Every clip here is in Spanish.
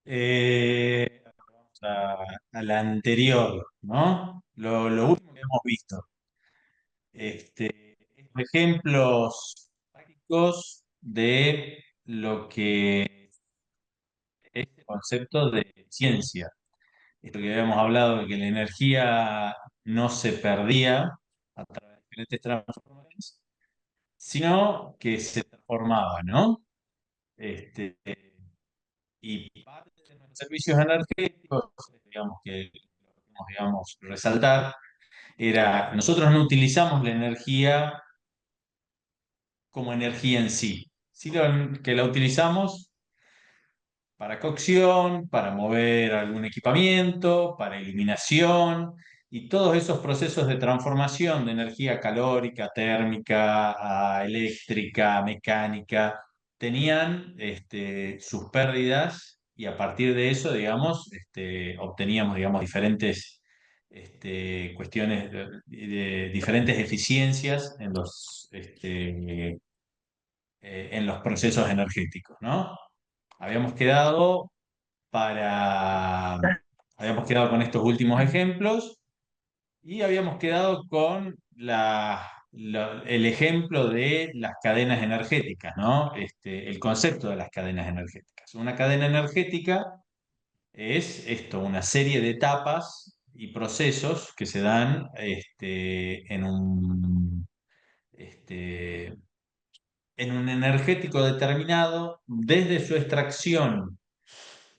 Vamos a la anterior, ¿no? Lo último que hemos visto. Ejemplos prácticos de lo que es el concepto de ciencia. Esto que habíamos hablado de que la energía no se perdía a través de diferentes transformaciones, sino que se transformaba, ¿no? Este, y parte de los servicios energéticos, digamos que lo que queremos, digamos, resaltar, era, nosotros no utilizamos la energía como energía en sí, sino que la utilizamos para cocción, para mover algún equipamiento, para iluminación y todos esos procesos de transformación de energía calórica, térmica, a eléctrica, mecánica, tenían sus pérdidas y a partir de eso, digamos, obteníamos, digamos, diferentes cuestiones de diferentes eficiencias en los procesos energéticos, ¿no? Habíamos quedado para, habíamos quedado con estos últimos ejemplos y habíamos quedado con el ejemplo de las cadenas energéticas, ¿no? El concepto de las cadenas energéticas. Una cadena energética es esto, una serie de etapas y procesos que se dan este, en un energético determinado desde su extracción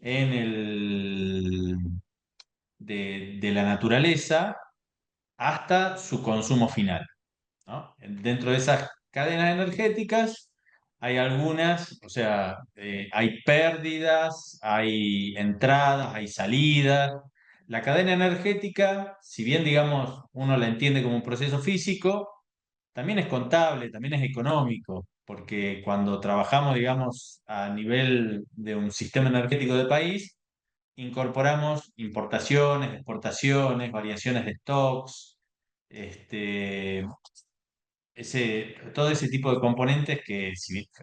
en de la naturaleza hasta su consumo final, ¿no? Dentro de esas cadenas energéticas hay algunas, o sea, hay pérdidas, hay entradas, hay salidas. La cadena energética, si bien digamos uno la entiende como un proceso físico, también es contable, también es económico, porque cuando trabajamos, digamos, a nivel de un sistema energético de país, incorporamos importaciones, exportaciones, variaciones de stocks, este, todo ese tipo de componentes que,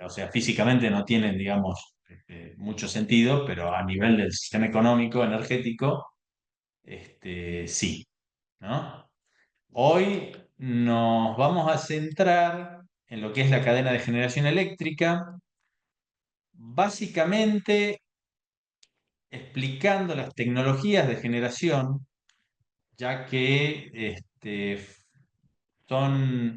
o sea, físicamente no tienen, digamos, mucho sentido, pero a nivel del sistema económico, energético, sí, ¿no? Hoy nos vamos a centrar en lo que es la cadena de generación eléctrica, básicamente explicando las tecnologías de generación, ya que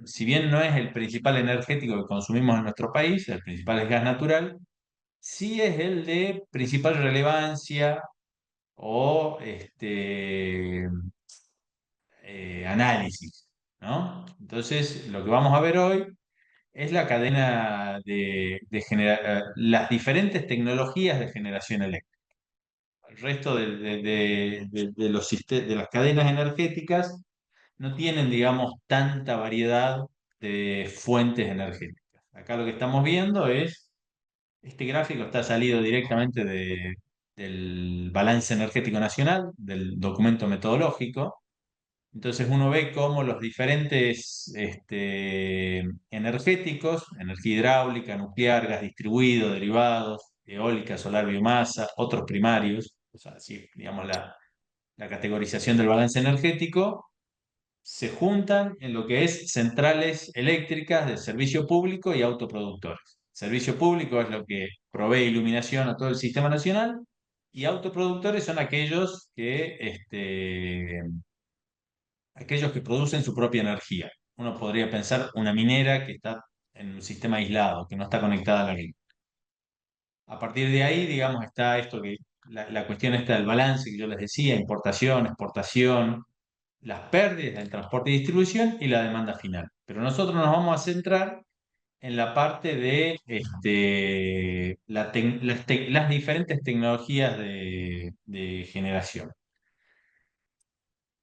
si bien no es el principal energético que consumimos en nuestro país, el principal es gas natural, sí es el de principal relevancia o análisis, ¿no? Entonces, lo que vamos a ver hoy es la cadena las diferentes tecnologías de generación eléctrica. El resto de las cadenas energéticas no tienen, digamos, tanta variedad de fuentes energéticas. Acá lo que estamos viendo es, este gráfico está salido directamente del Balance Energético Nacional, del documento metodológico. Entonces uno ve cómo los diferentes energéticos, energía hidráulica, nuclear, gas distribuido, derivados, eólica, solar, biomasa, otros primarios, o sea, así, digamos, la categorización del balance energético, se juntan en lo que es centrales eléctricas de servicio público y autoproductores. Servicio público es lo que provee iluminación a todo el sistema nacional y autoproductores son aquellos que producen su propia energía. Uno podría pensar una minera que está en un sistema aislado, que no está conectada a la red. A partir de ahí, digamos, está esto que la cuestión está del balance que yo les decía, importación, exportación, las pérdidas del transporte y distribución y la demanda final. Pero nosotros nos vamos a centrar en la parte de las diferentes tecnologías de generación.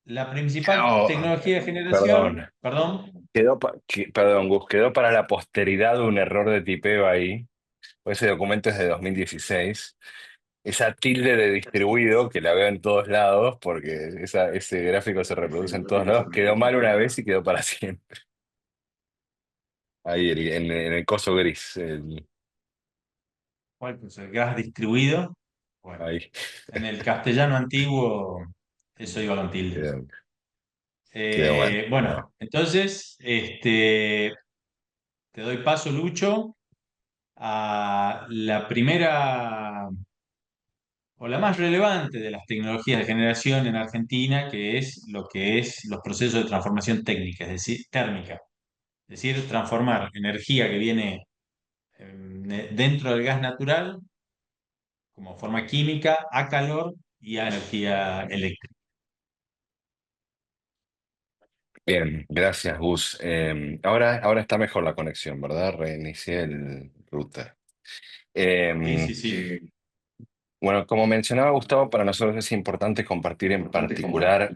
La principal Quedó, tecnología de generación, perdón, perdón, perdón, Gus, quedó para la posteridad un error de tipeo ahí. Pues ese documento es de 2016. Esa tilde de distribuido, que la veo en todos lados, porque ese gráfico se reproduce en todos lados, quedó mal una vez y quedó para siempre. Ahí en el coso gris. ¿cuál es el gas distribuido? Bueno, Ahí. en el castellano antiguo eso iba con tilde. Quedó, quedó bueno. Bueno, ¿No? entonces te doy paso, Lucho, a la primera o la más relevante de las tecnologías de generación en Argentina, que es lo que es los procesos de transformación técnica, es decir, térmica. Es decir, transformar energía que viene dentro del gas natural como forma química a calor y a energía eléctrica. Bien, gracias, Gus. Ahora está mejor la conexión, ¿verdad? Reinicié el router. Sí, Eh, sí, sí. bueno, como mencionaba Gustavo, para nosotros es importante compartir en particular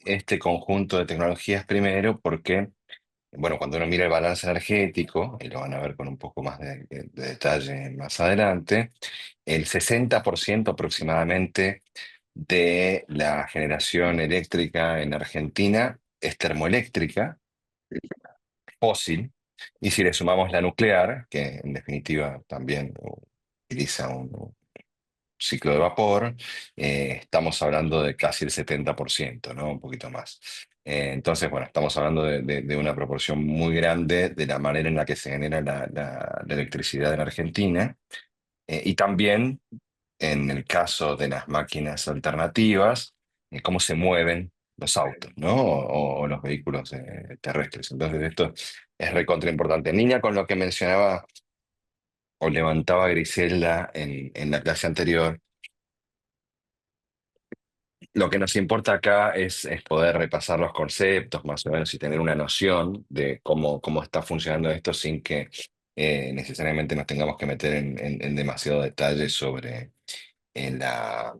este conjunto de tecnologías primero, porque, bueno, cuando uno mira el balance energético, y lo van a ver con un poco más de detalle más adelante, el 60% aproximadamente de la generación eléctrica en Argentina es termoeléctrica, fósil, y si le sumamos la nuclear, que en definitiva también utiliza un ciclo de vapor, estamos hablando de casi el 70%, ¿no? Un poquito más. Entonces, bueno, estamos hablando de una proporción muy grande de la manera en la que se genera la electricidad en Argentina. Y también, en el caso de las máquinas alternativas, cómo se mueven los autos, ¿no? O los vehículos terrestres. Entonces, esto es recontra importante. En línea con lo que mencionaba o levantaba Griselda en la clase anterior, lo que nos importa acá es poder repasar los conceptos más o menos y tener una noción de cómo está funcionando esto sin que necesariamente nos tengamos que meter en demasiado detalle sobre la,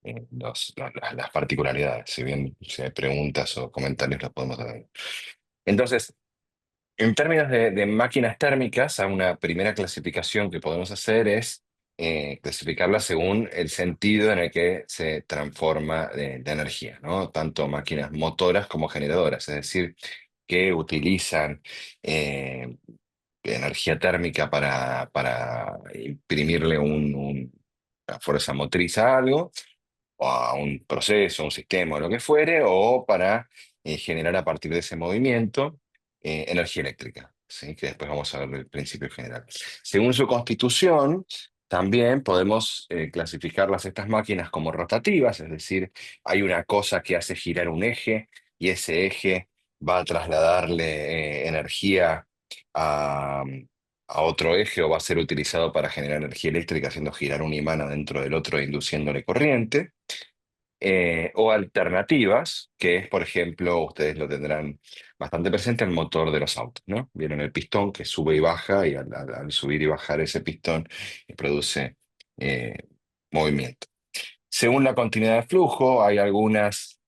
las particularidades. Si bien si hay preguntas o comentarios, los podemos hacer. Entonces, en términos de máquinas térmicas, a una primera clasificación que podemos hacer es clasificarla según el sentido en el que se transforma de energía, ¿no? Tanto máquinas motoras como generadoras, es decir, que utilizan eh, energía térmica para imprimirle una fuerza motriz a algo o a un proceso, un sistema o lo que fuere, o para generar a partir de ese movimiento energía eléctrica, ¿sí? Que después vamos a ver el principio general. Según su constitución, también podemos clasificarlas estas máquinas como rotativas, es decir, hay una cosa que hace girar un eje y ese eje va a trasladarle energía a, a otro eje o va a ser utilizado para generar energía eléctrica haciendo girar un imán adentro del otro e induciéndole corriente o alternativas, que es, por ejemplo, ustedes lo tendrán bastante presente, el motor de los autos, ¿no? Vieron el pistón que sube y baja y al subir y bajar ese pistón produce eh, movimiento. Según la continuidad de flujo, hay algunas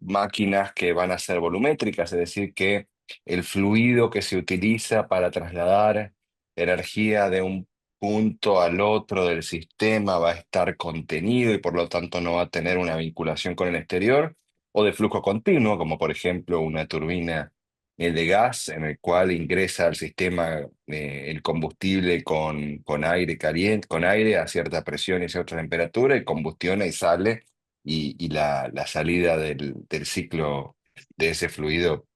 máquinas que van a ser volumétricas, es decir, que el fluido que se utiliza para trasladar energía de un punto al otro del sistema va a estar contenido y por lo tanto no va a tener una vinculación con el exterior, o de flujo continuo, como por ejemplo una turbina de gas en el cual ingresa al sistema el combustible con aire caliente, con aire a cierta presión y a cierta temperatura, y combustiona y sale, y la salida del ciclo de ese fluido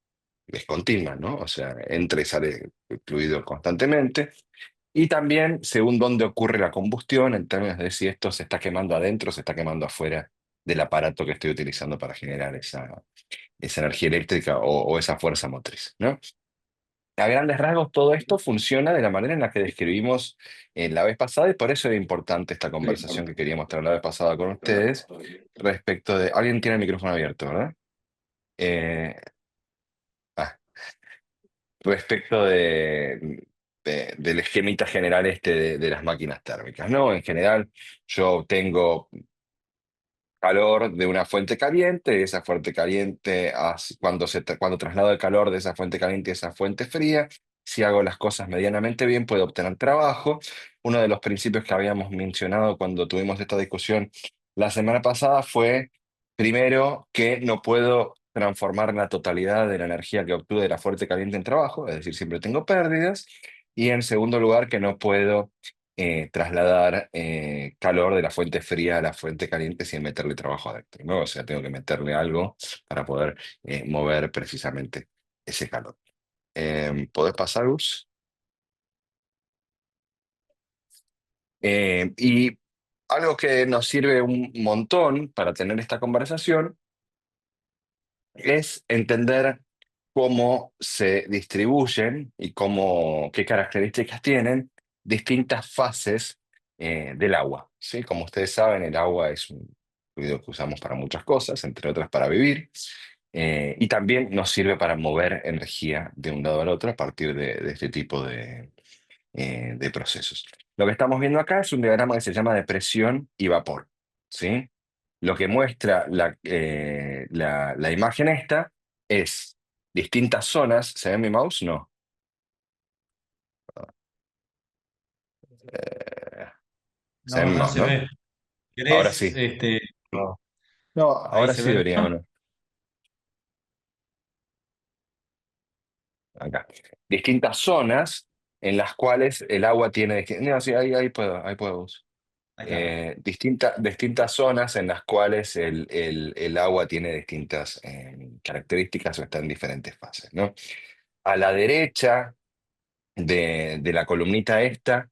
es continua, ¿no? O sea, entra y sale el fluido constantemente. Y también, según dónde ocurre la combustión, en términos de si esto se está quemando adentro o se está quemando afuera del aparato que estoy utilizando para generar esa energía eléctrica o esa fuerza motriz, ¿no? A grandes rasgos, todo esto funciona de la manera en la que describimos la vez pasada y por eso era importante esta conversación que queríamos tener la vez pasada con ustedes respecto de... Alguien tiene el micrófono abierto, ¿verdad? Eh, ah, respecto del esquemita general este de las máquinas térmicas, ¿no? En general, yo tengo calor de una fuente caliente, y esa fuente caliente, cuando traslado el calor de esa fuente caliente a esa fuente fría, si hago las cosas medianamente bien, puedo obtener trabajo. Uno de los principios que habíamos mencionado cuando tuvimos esta discusión la semana pasada fue, primero, que no puedo transformar la totalidad de la energía que obtuve de la fuente caliente en trabajo, es decir, siempre tengo pérdidas. Y en segundo lugar, que no puedo trasladar calor de la fuente fría a la fuente caliente sin meterle trabajo adentro, ¿no? O sea, tengo que meterle algo para poder mover precisamente ese calor. ¿Podés pasar, Gus? Y algo que nos sirve un montón para tener esta conversación es entender cómo se distribuyen y qué características tienen distintas fases del agua, ¿sí? Como ustedes saben, el agua es un fluido que usamos para muchas cosas, entre otras para vivir, y también nos sirve para mover energía de un lado al otro a partir de este tipo de procesos. Lo que estamos viendo acá es un diagrama que se llama de presión y vapor, ¿sí? Lo que muestra la imagen esta es distintas zonas. ¿Se ve mi mouse? No. Eh, ¿Se ve No, mi no mouse, se no? ve. Ahora ¿Querés, sí. No, no, ahí ahora se sí ve debería, mejor? bueno, acá. Distintas zonas en las cuales el agua tiene. No, sí, ahí puedo. Ahí está. Distintas zonas en las cuales el agua tiene distintas características o está en diferentes fases, ¿no? A la derecha de la columnita esta,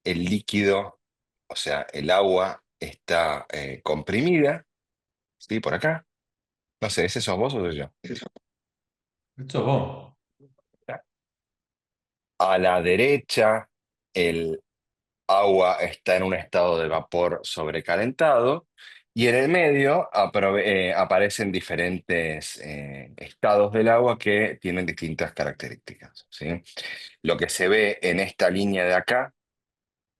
el líquido, o sea, el agua está comprimida, ¿sí? Por acá. No sé, ¿ese sos vos o soy yo? Esto es vos. A la derecha, el agua está en un estado de vapor sobrecalentado y en el medio aparecen diferentes estados del agua que tienen distintas características, ¿sí? Lo que se ve en esta línea de acá,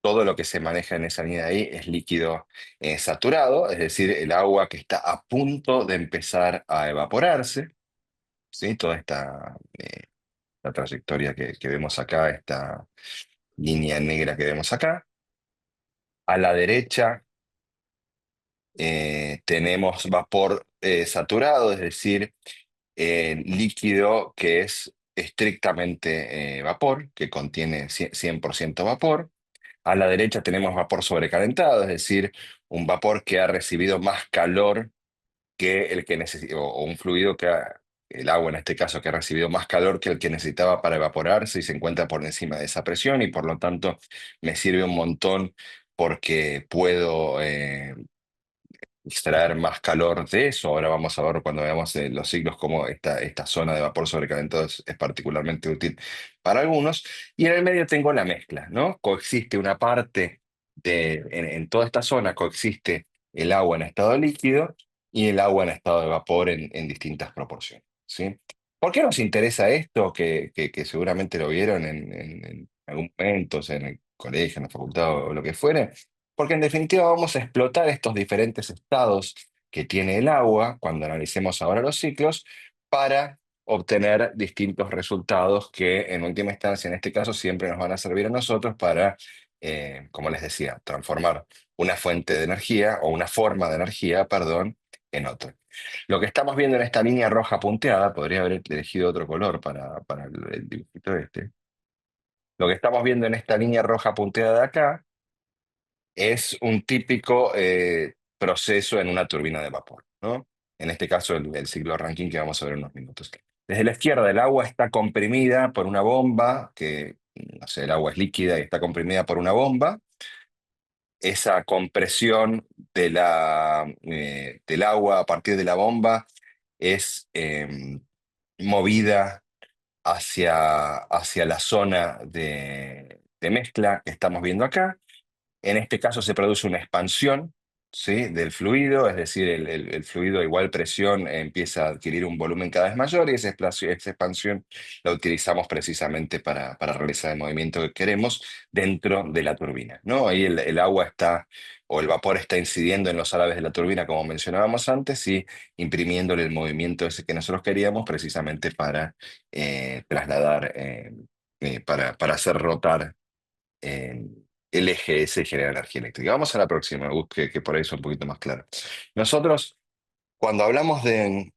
todo lo que se maneja en esa línea de ahí es líquido saturado, es decir, el agua que está a punto de empezar a evaporarse, ¿sí? Toda la trayectoria que vemos acá, esta línea negra que vemos acá. A la derecha tenemos vapor saturado, es decir, líquido que es estrictamente vapor, que contiene 100% vapor. A la derecha tenemos vapor sobrecalentado, es decir, un vapor que ha recibido más calor que el que necesita, o un fluido el agua en este caso, que ha recibido más calor que el que necesitaba para evaporarse y se encuentra por encima de esa presión y por lo tanto me sirve un montón porque puedo extraer más calor de eso. Ahora vamos a ver cuando veamos los ciclos cómo esta zona de vapor sobrecalentado es particularmente útil para algunos. Y en el medio tengo la mezcla, ¿no? Coexiste una parte en toda esta zona coexiste el agua en estado líquido y el agua en estado de vapor en distintas proporciones, ¿sí? ¿Por qué nos interesa esto? Que seguramente lo vieron en algún momento, o sea, en el colegio, en la facultad o lo que fuere, porque en definitiva vamos a explotar estos diferentes estados que tiene el agua cuando analicemos ahora los ciclos para obtener distintos resultados que en última instancia, en este caso, siempre nos van a servir a nosotros para, como les decía, transformar una fuente de energía o una forma de energía, perdón, en otra. Lo que estamos viendo en esta línea roja punteada, podría haber elegido otro color para el dibujito este. Lo que estamos viendo en esta línea roja punteada de acá es un típico proceso en una turbina de vapor, ¿no? En este caso, el ciclo Rankine que vamos a ver en unos minutos. Desde la izquierda, el agua está comprimida por una bomba, no sé, el agua es líquida y está comprimida por una bomba. Esa compresión del agua a partir de la bomba es movida hacia la zona de mezcla que estamos viendo acá. En este caso se produce una expansión, ¿sí? Del fluido, es decir, el fluido a igual presión empieza a adquirir un volumen cada vez mayor y esa expansión la utilizamos precisamente para realizar el movimiento que queremos dentro de la turbina, ¿no? Ahí el agua está, o el vapor está incidiendo en los álabes de la turbina, como mencionábamos antes, y imprimiéndole el movimiento ese que nosotros queríamos precisamente para trasladar, para hacer rotar eh, el eje ese genera energía eléctrica. Vamos a la próxima, que por ahí es un poquito más claro. Nosotros, cuando hablamos de...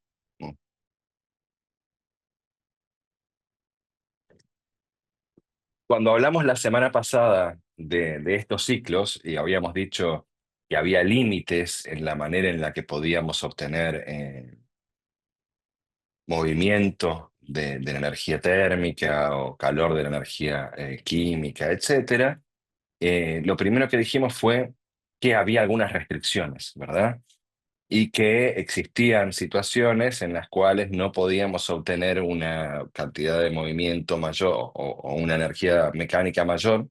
Cuando hablamos la semana pasada de estos ciclos y habíamos dicho que había límites en la manera en la que podíamos obtener movimiento de la energía térmica o calor de la energía química, etcétera, lo primero que dijimos fue que había algunas restricciones, ¿verdad? Y que existían situaciones en las cuales no podíamos obtener una cantidad de movimiento mayor o una energía mecánica mayor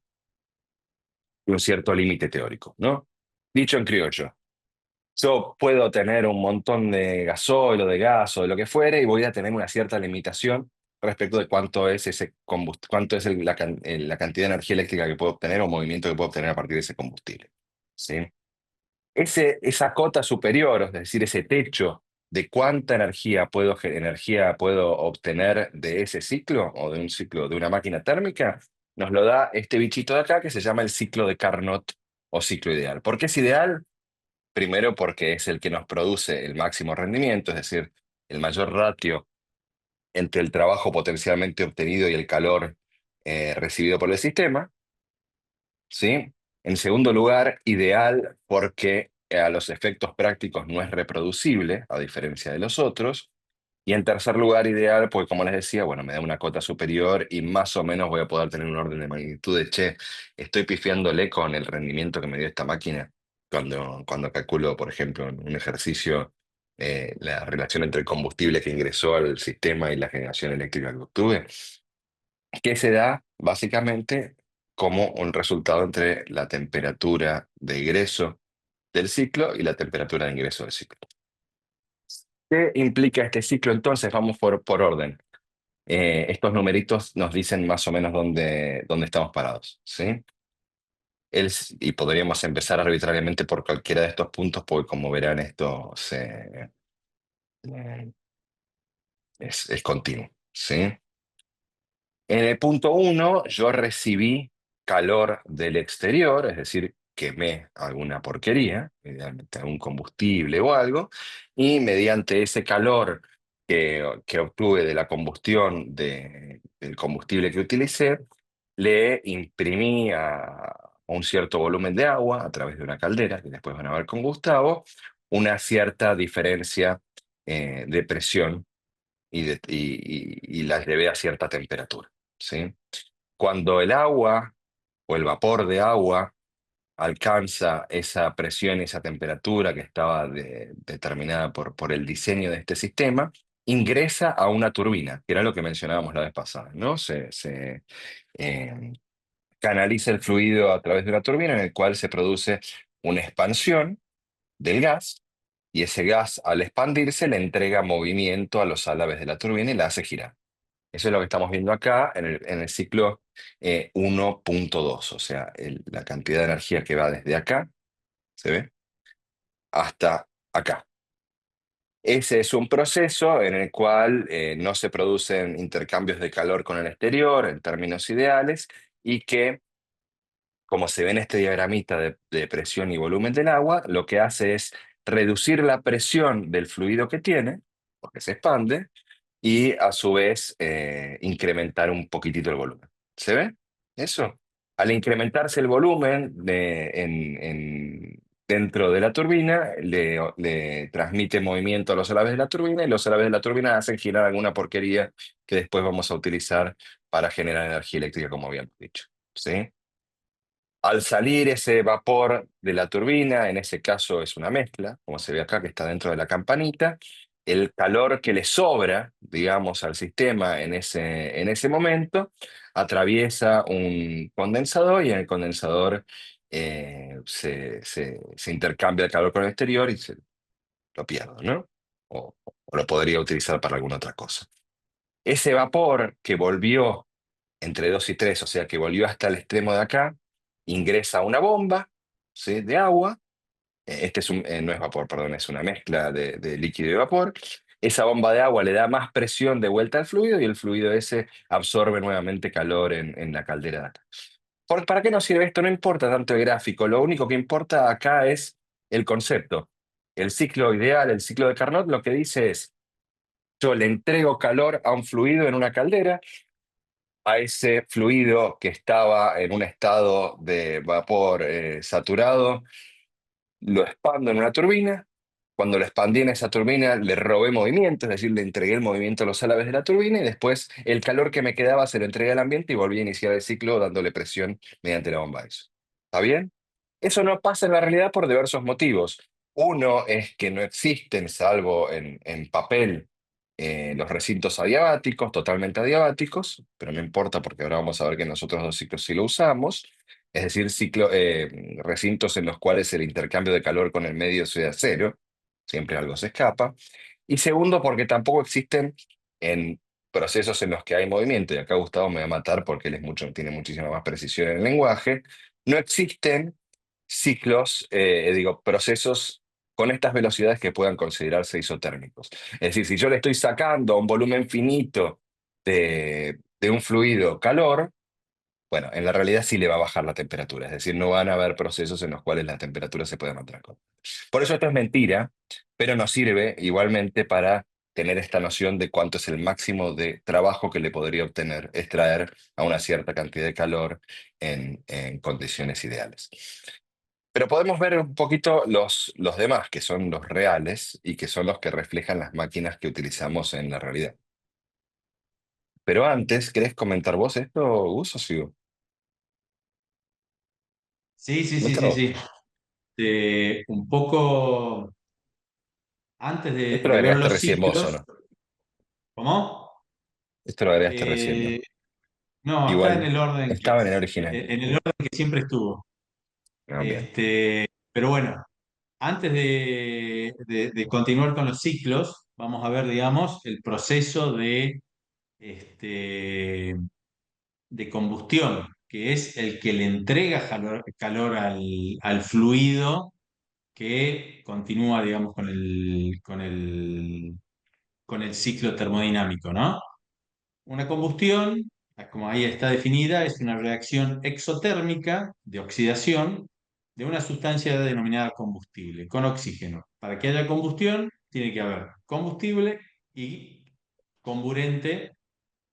de un cierto límite teórico, ¿no? Dicho en criollo, yo puedo tener un montón de gasoil o de gas o de lo que fuere y voy a tener una cierta limitación respecto de cuánto es cuánto es la cantidad de energía eléctrica que puedo obtener o movimiento que puedo obtener a partir de ese combustible. ¿Sí? Esa cota superior, es decir, ese techo de cuánta energía puedo obtener de ese ciclo o de un ciclo de una máquina térmica, nos lo da este bichito de acá que se llama el ciclo de Carnot o ciclo ideal. ¿Por qué es ideal? Primero porque es el que nos produce el máximo rendimiento, es decir, el mayor ratio entre el trabajo potencialmente obtenido y el calor recibido por el sistema. ¿Sí? En segundo lugar, ideal porque a los efectos prácticos no es reproducible, a diferencia de los otros. Y en tercer lugar, ideal, porque como les decía, bueno, me da una cota superior y más o menos voy a poder tener un orden de magnitud de, che, estoy pifiándole con el rendimiento que me dio esta máquina cuando calculo, por ejemplo, en un ejercicio, la relación entre el combustible que ingresó al sistema y la generación eléctrica que obtuve que se da básicamente como un resultado entre la temperatura de egreso del ciclo y la temperatura de ingreso del ciclo. ¿Qué implica este ciclo entonces? Vamos por orden. Estos numeritos nos dicen más o menos dónde estamos parados, ¿sí? Y podríamos empezar arbitrariamente por cualquiera de estos puntos, porque como verán, eh, es continuo, ¿sí? En el punto uno, yo recibí calor del exterior, es decir, quemé alguna porquería, idealmente algún combustible o algo, y mediante ese calor que obtuve de la combustión del combustible que utilicé, le imprimí a un cierto volumen de agua a través de una caldera, que después van a ver con Gustavo, una cierta diferencia de presión y las llevé a cierta temperatura. ¿Sí? Cuando el agua o el vapor de agua alcanza esa presión y esa temperatura que estaba determinada por el diseño de este sistema, ingresa a una turbina, que era lo que mencionábamos la vez pasada, ¿no? Eh, canaliza el fluido a través de una turbina en el cual se produce una expansión del gas y ese gas al expandirse le entrega movimiento a los álabes de la turbina y la hace girar. Eso es lo que estamos viendo acá en el ciclo 1.2, o sea, la cantidad de energía que va desde acá, ¿se ve? Hasta acá. Ese es un proceso en el cual no se producen intercambios de calor con el exterior en términos ideales y que, como se ve en este diagramita de presión y volumen del agua, lo que hace es reducir la presión del fluido que tiene, porque se expande, y a su vez incrementar un poquitito el volumen. ¿Se ve? Eso. Al incrementarse el volumen dentro de la turbina, le transmite movimiento a los alaves de la turbina y los alaves de la turbina hacen girar alguna porquería que después vamos a utilizar para generar energía eléctrica, como habíamos dicho. ¿Sí? Al salir ese vapor de la turbina, en ese caso es una mezcla, como se ve acá que está dentro de la campanita, el calor que le sobra, digamos, al sistema en ese momento, atraviesa un condensador y en el condensador se intercambia el calor con el exterior y se lo pierdo, ¿no? O lo podría utilizar para alguna otra cosa. Ese vapor que volvió entre 2 y 3, o sea que volvió hasta el extremo de acá, ingresa a una bomba, ¿sí? De agua. No es vapor, perdón, es una mezcla de líquido y vapor. Esa bomba de agua le da más presión de vuelta al fluido y el fluido ese absorbe nuevamente calor en la caldera de acá. ¿Para qué nos sirve esto? No importa tanto el gráfico, lo único que importa acá es el concepto. El ciclo ideal, el ciclo de Carnot, lo que dice es, yo le entrego calor a un fluido en una caldera a ese fluido que estaba en un estado de vapor saturado, lo expando en una turbina. Cuando lo expandí en esa turbina, le robé movimiento, es decir, le entregué el movimiento a los álabes de la turbina y después el calor que me quedaba se lo entregué al ambiente y volví a iniciar el ciclo dándole presión mediante la bomba de ISO. ¿Está bien? Eso no pasa en la realidad por diversos motivos. Uno es que no existen, salvo en papel, los recintos adiabáticos, totalmente adiabáticos, pero no importa porque ahora vamos a ver que en los otros dos ciclos sí lo usamos, es decir, recintos en los cuales el intercambio de calor con el medio sea cero, siempre algo se escapa. Y segundo, porque tampoco existen en procesos en los que hay movimiento, y acá Gustavo me va a matar porque él tiene muchísima más precisión en el lenguaje, no existen ciclos, digo, procesos con estas velocidades que puedan considerarse isotérmicos. Es decir, si yo le estoy sacando a un volumen finito de un fluido calor, bueno, en la realidad sí le va a bajar la temperatura, es decir, no van a haber procesos en los cuales la temperatura se puede mantener. Por eso esto es mentira, pero nos sirve igualmente para tener esta noción de cuánto es el máximo de trabajo que le podría obtener extraer a una cierta cantidad de calor en condiciones ideales. Pero podemos ver un poquito los demás, que son los reales y que son los que reflejan las máquinas que utilizamos en la realidad. Pero antes, ¿querés comentar vos esto, Gus, o sigo? Sí, sí, sí, sí, Esto, sí. Un poco antes esto lo de ver agregaste los recién vos, ¿o ciclos, no? ¿cómo? Esto lo agregaste recién, ¿no? Eh, no, está en Igual, el orden estaba en el original. en el orden que siempre estuvo. Ah, bien. Pero bueno, antes de continuar con los ciclos, vamos a ver, digamos, el proceso este, de combustión, que es el que le entrega calor al fluido que continúa, digamos, con el ciclo termodinámico, ¿no? Una combustión, como ahí está definida, es una reacción exotérmica de oxidación de una sustancia denominada combustible con oxígeno. Para que haya combustión, tiene que haber combustible y comburente,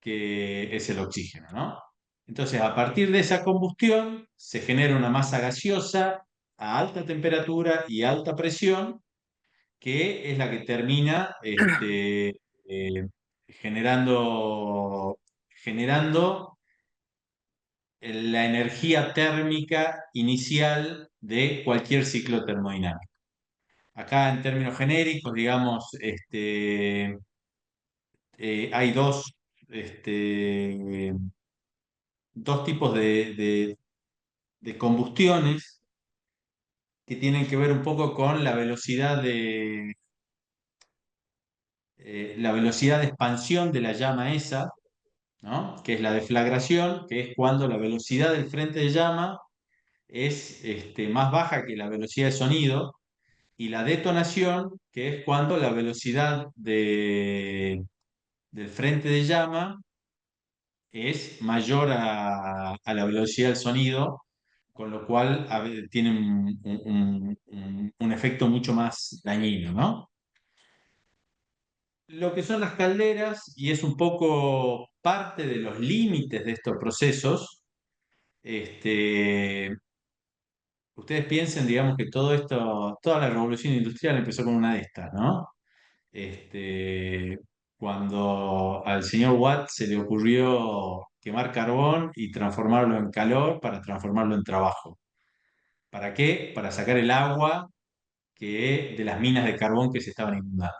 que es el oxígeno, ¿no? Entonces, a partir de esa combustión, se genera una masa gaseosa a alta temperatura y alta presión, que es la que termina generando, generando la energía térmica inicial de cualquier ciclo termodinámico. Acá, en términos genéricos, digamos, hay este, dos tipos de combustiones que tienen que ver un poco con la velocidad de expansión de la llama esa, ¿no? Que es la deflagración, que es cuando la velocidad del frente de llama es más baja que la velocidad de sonido, y la detonación, que es cuando la velocidad del frente de llama es mayor a la velocidad del sonido, con lo cual tiene un efecto mucho más dañino, ¿no? Lo que son las calderas, y es un poco parte de los límites de estos procesos, este, ustedes piensen, digamos, que todo esto, toda la revolución industrial empezó con una de estas, ¿no? Este, Cuando al señor Watt se le ocurrió quemar carbón y transformarlo en calor para transformarlo en trabajo. ¿Para qué? Para sacar el agua de las minas de carbón que se estaban inundando.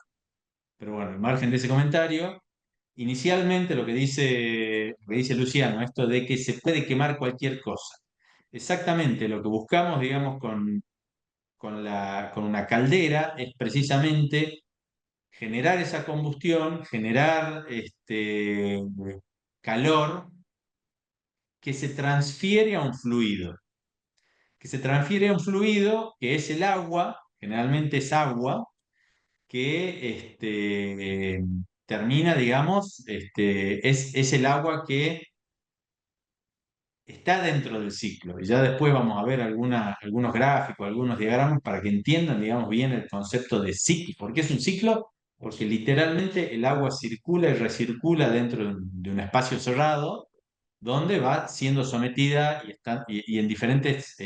Pero bueno, al margen de ese comentario, inicialmente lo que dice Luciano, esto de que se puede quemar cualquier cosa. Exactamente lo que buscamos, digamos, con una caldera es precisamente generar esa combustión, generar calor que se transfiere a un fluido, que se transfiere a un fluido que es el agua, generalmente es agua, que termina, digamos, es el agua que está dentro del ciclo. Y ya después vamos a ver algunos gráficos, algunos diagramas para que entiendan, digamos, bien el concepto de ciclo. ¿Por qué es un ciclo? Porque literalmente el agua circula y recircula dentro de un espacio cerrado, donde va siendo sometida y en diferentes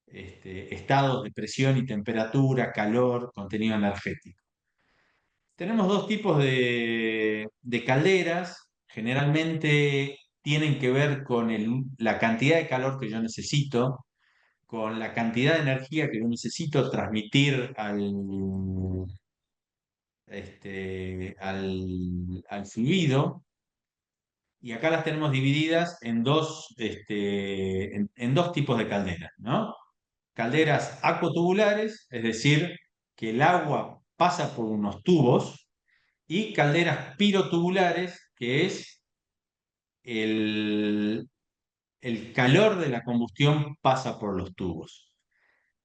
estados de presión y temperatura, calor, contenido energético. Tenemos dos tipos de calderas, generalmente tienen que ver con la cantidad de calor que yo necesito, con la cantidad de energía que yo necesito transmitir al fluido. Y acá las tenemos divididas en dos tipos de calderas, ¿no? Calderas acotubulares, es decir, que el agua pasa por unos tubos, y calderas pirotubulares, que es el, el calor de la combustión pasa por los tubos.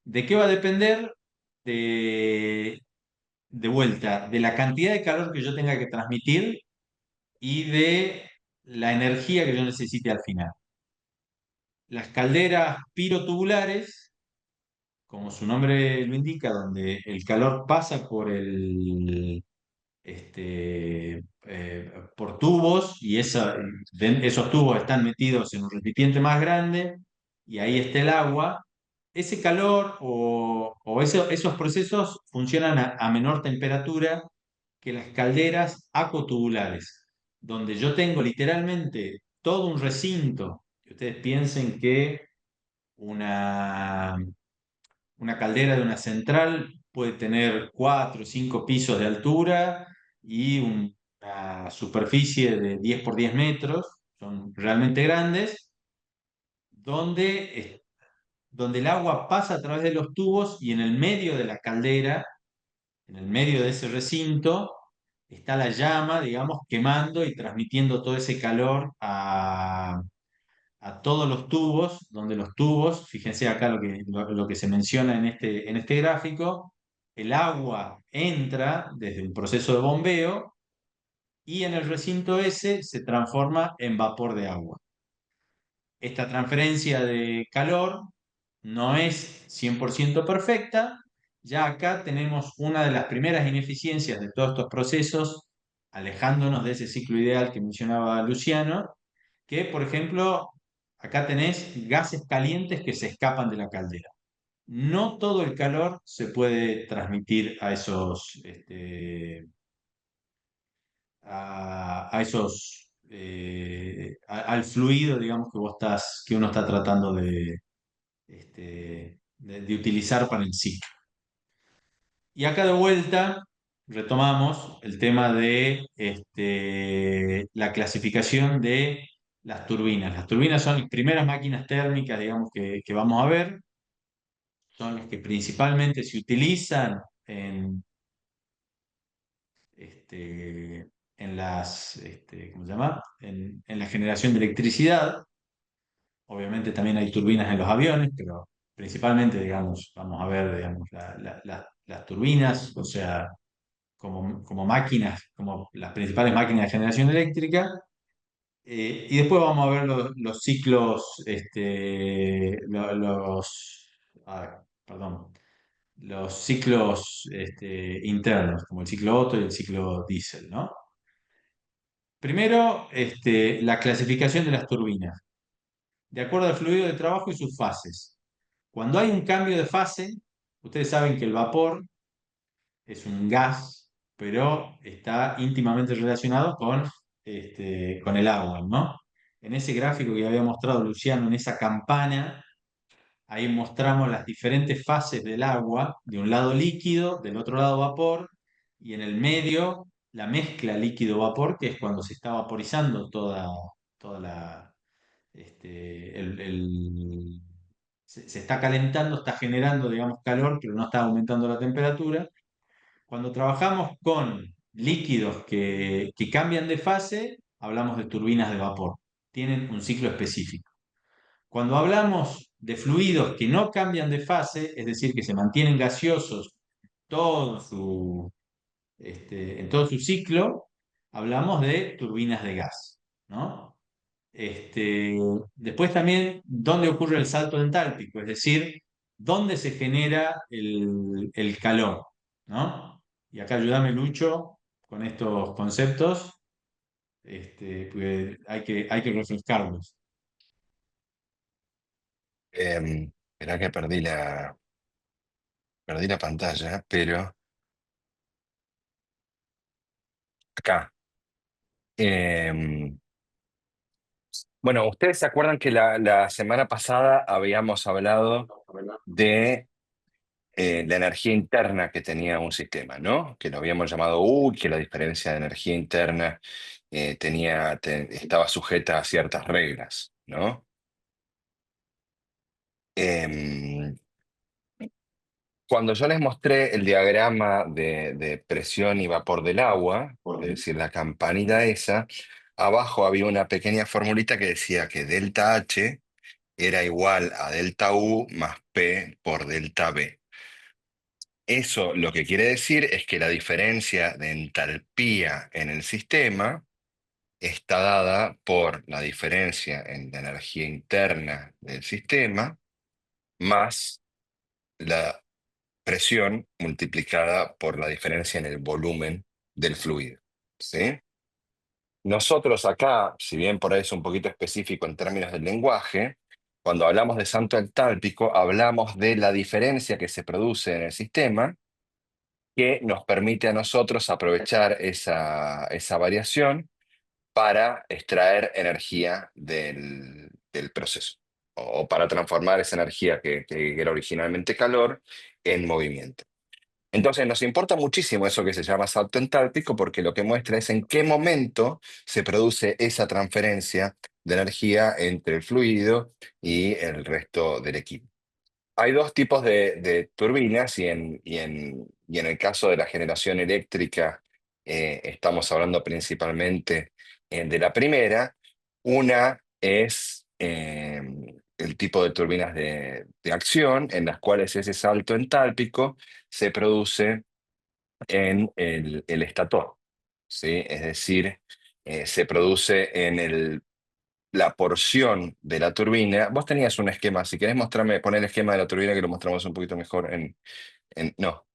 ¿De qué va a depender? De, de vuelta, de la cantidad de calor que yo tenga que transmitir y de la energía que yo necesite al final. Las calderas pirotubulares, como su nombre lo indica, donde el calor pasa por tubos y esos tubos están metidos en un recipiente más grande y ahí está el agua. Ese calor esos procesos funcionan a menor temperatura que las calderas acotubulares, donde yo tengo literalmente todo un recinto. Que ustedes piensen que una, una caldera de una central puede tener 4 o 5 pisos de altura y una superficie de 10 por 10 metros, son realmente grandes, donde, donde el agua pasa a través de los tubos y en el medio de la caldera, en el medio de ese recinto, está la llama, digamos, quemando y transmitiendo todo ese calor a todos los tubos, donde los tubos, fíjense acá lo que se menciona en este gráfico, el agua entra desde un proceso de bombeo y en el recinto ese se transforma en vapor de agua. Esta transferencia de calor no es 100% perfecta, ya acá tenemos una de las primeras ineficiencias de todos estos procesos, alejándonos de ese ciclo ideal que mencionaba Luciano, que por ejemplo, acá tenés gases calientes que se escapan de la caldera. No todo el calor se puede transmitir a esos al fluido, digamos, que uno está tratando de utilizar para el ciclo. Y acá de vuelta retomamos el tema de la clasificación de las turbinas. Las turbinas son las primeras máquinas térmicas, digamos, que vamos a ver. Son las que principalmente se utilizan este, ¿cómo se llama? En la generación de electricidad. Obviamente también hay turbinas en los aviones, pero principalmente, digamos, vamos a ver, digamos, las turbinas, o sea, como máquinas, como las principales máquinas de generación eléctrica. Y después vamos a ver los ciclos, perdón, los ciclos internos, como el ciclo Otto y el ciclo Diesel, ¿no? Primero, la clasificación de las turbinas, de acuerdo al fluido de trabajo y sus fases. Cuando hay un cambio de fase, ustedes saben que el vapor es un gas, pero está íntimamente relacionado con el agua, ¿no? En ese gráfico que había mostrado Luciano, en esa campana, ahí mostramos las diferentes fases del agua, de un lado líquido, del otro lado vapor, y en el medio la mezcla líquido-vapor, que es cuando se está vaporizando toda se está calentando, está generando, digamos, calor, pero no está aumentando la temperatura. Cuando trabajamos con líquidos que cambian de fase, hablamos de turbinas de vapor. Tienen un ciclo específico. Cuando hablamos de fluidos que no cambian de fase, es decir, que se mantienen gaseosos todo en todo su ciclo, hablamos de turbinas de gas, ¿no? Después también, ¿dónde ocurre el salto entálpico? Es decir, ¿dónde se genera el calor? ¿No? Y acá ayúdame, Lucho, con estos conceptos. Porque hay que refrescarlos. Esperá que perdí la pantalla, pero acá. Em, bueno, ustedes se acuerdan que la semana pasada habíamos hablado de la energía interna que tenía un sistema, ¿no? Que lo habíamos llamado U, que la diferencia de energía interna estaba sujeta a ciertas reglas, ¿no? Em, Cuando yo les mostré el diagrama de presión y vapor del agua, es decir, la campanita esa, abajo había una pequeña formulita que decía que delta H era igual a delta U más P por delta B. Eso lo que quiere decir es que la diferencia de entalpía en el sistema está dada por la diferencia en la energía interna del sistema más la presión multiplicada por la diferencia en el volumen del fluido. ¿Sí? Nosotros acá, si bien por ahí es un poquito específico en términos del lenguaje, cuando hablamos de salto entálpico, hablamos de la diferencia que se produce en el sistema que nos permite a nosotros aprovechar esa variación para extraer energía del proceso o para transformar esa energía que era originalmente calor en movimiento. Entonces nos importa muchísimo eso que se llama salto entálpico porque lo que muestra es en qué momento se produce esa transferencia de energía entre el fluido y el resto del equipo. Hay dos tipos de turbinas y en el caso de la generación eléctrica estamos hablando principalmente de la primera. Una es el tipo de turbinas de acción en las cuales ese salto entálpico se produce en el estator, ¿sí? Es decir, se produce en la porción de la turbina. Vos tenías un esquema, si querés mostrarme, poner el esquema de la turbina que lo mostramos un poquito mejor no,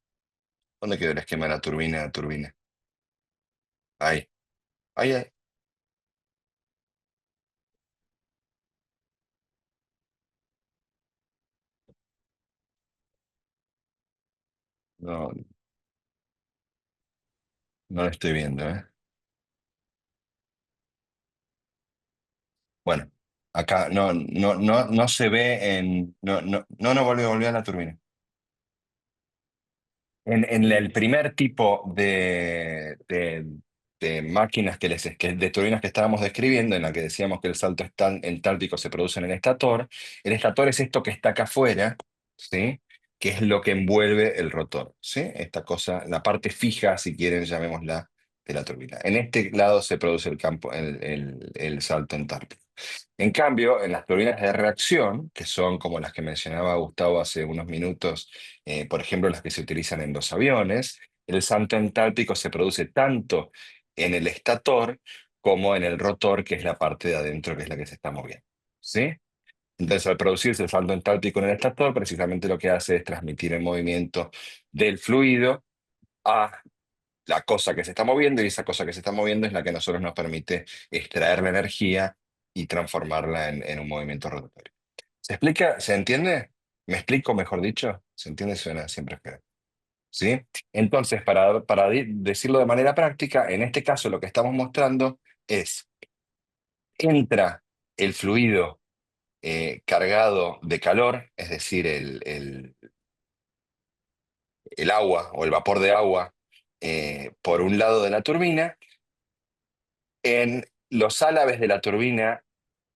¿dónde quedó el esquema de la turbina, turbina? Ahí, ahí, ahí. No, no lo estoy viendo, ¿eh? Bueno, acá no se ve no volvió a la turbina. En el primer tipo de máquinas de turbinas que estábamos describiendo, en la que decíamos que el salto entálpico se produce en el estator es esto que está acá afuera, ¿sí? Que es lo que envuelve el rotor, ¿sí? Esta cosa, la parte fija, si quieren, llamémosla, de la turbina. En este lado se produce el salto entálpico. En cambio, en las turbinas de reacción, que son como las que mencionaba Gustavo hace unos minutos, por ejemplo, las que se utilizan en los aviones, el salto entálpico se produce tanto en el estator como en el rotor, que es la parte de adentro, que es la que se está moviendo. ¿Sí? Entonces, al producirse el salto entálpico en el estator, precisamente lo que hace es transmitir el movimiento del fluido a la cosa que se está moviendo, y esa cosa que se está moviendo es la que a nosotros nos permite extraer la energía y transformarla en un movimiento rotatorio. ¿Se explica? ¿Se entiende? ¿Me explico, mejor dicho? ¿Se entiende? Suena siempre espero. ¿Sí? Entonces, decirlo de manera práctica, en este caso lo que estamos mostrando es, entra el fluido cargado de calor, es decir, el agua o el vapor de agua, por un lado de la turbina. En los álabes de la turbina,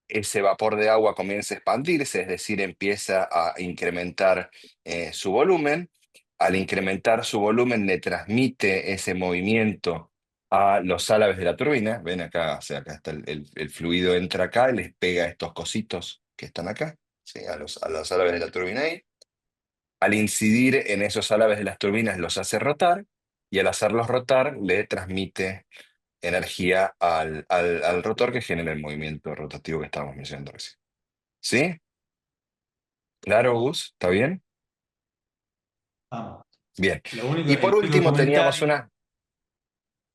ese vapor de agua comienza a expandirse, es decir, empieza a incrementar su volumen. Al incrementar su volumen, le transmite ese movimiento a los álabes de la turbina. Ven acá, o sea, acá está el fluido entra acá y les pega a estos cositos que están acá, ¿sí? A los álabes de la turbina ahí. Al incidir en esos álabes de las turbinas, los hace rotar y al hacerlos rotar, le transmite energía al rotor que genera el movimiento rotativo que estábamos mencionando recién. ¿Sí? ¿Claro, Gus? ¿Está bien? Vamos. Bien. Lo único, Y por el único último teníamos comentario,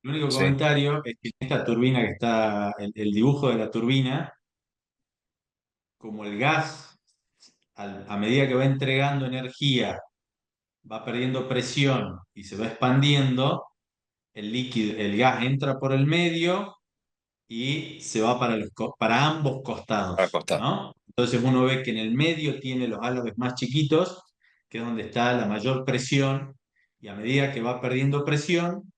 una... El único Sí, comentario es que en esta turbina que está, el dibujo de la turbina, como el gas, a medida que va entregando energía, va perdiendo presión y se va expandiendo, el líquido, el gas entra por el medio y se va para, para ambos al costados, costado. ¿no? Entonces uno ve que en el medio tiene los álabes más chiquitos, que es donde está la mayor presión, y a medida que va perdiendo presión,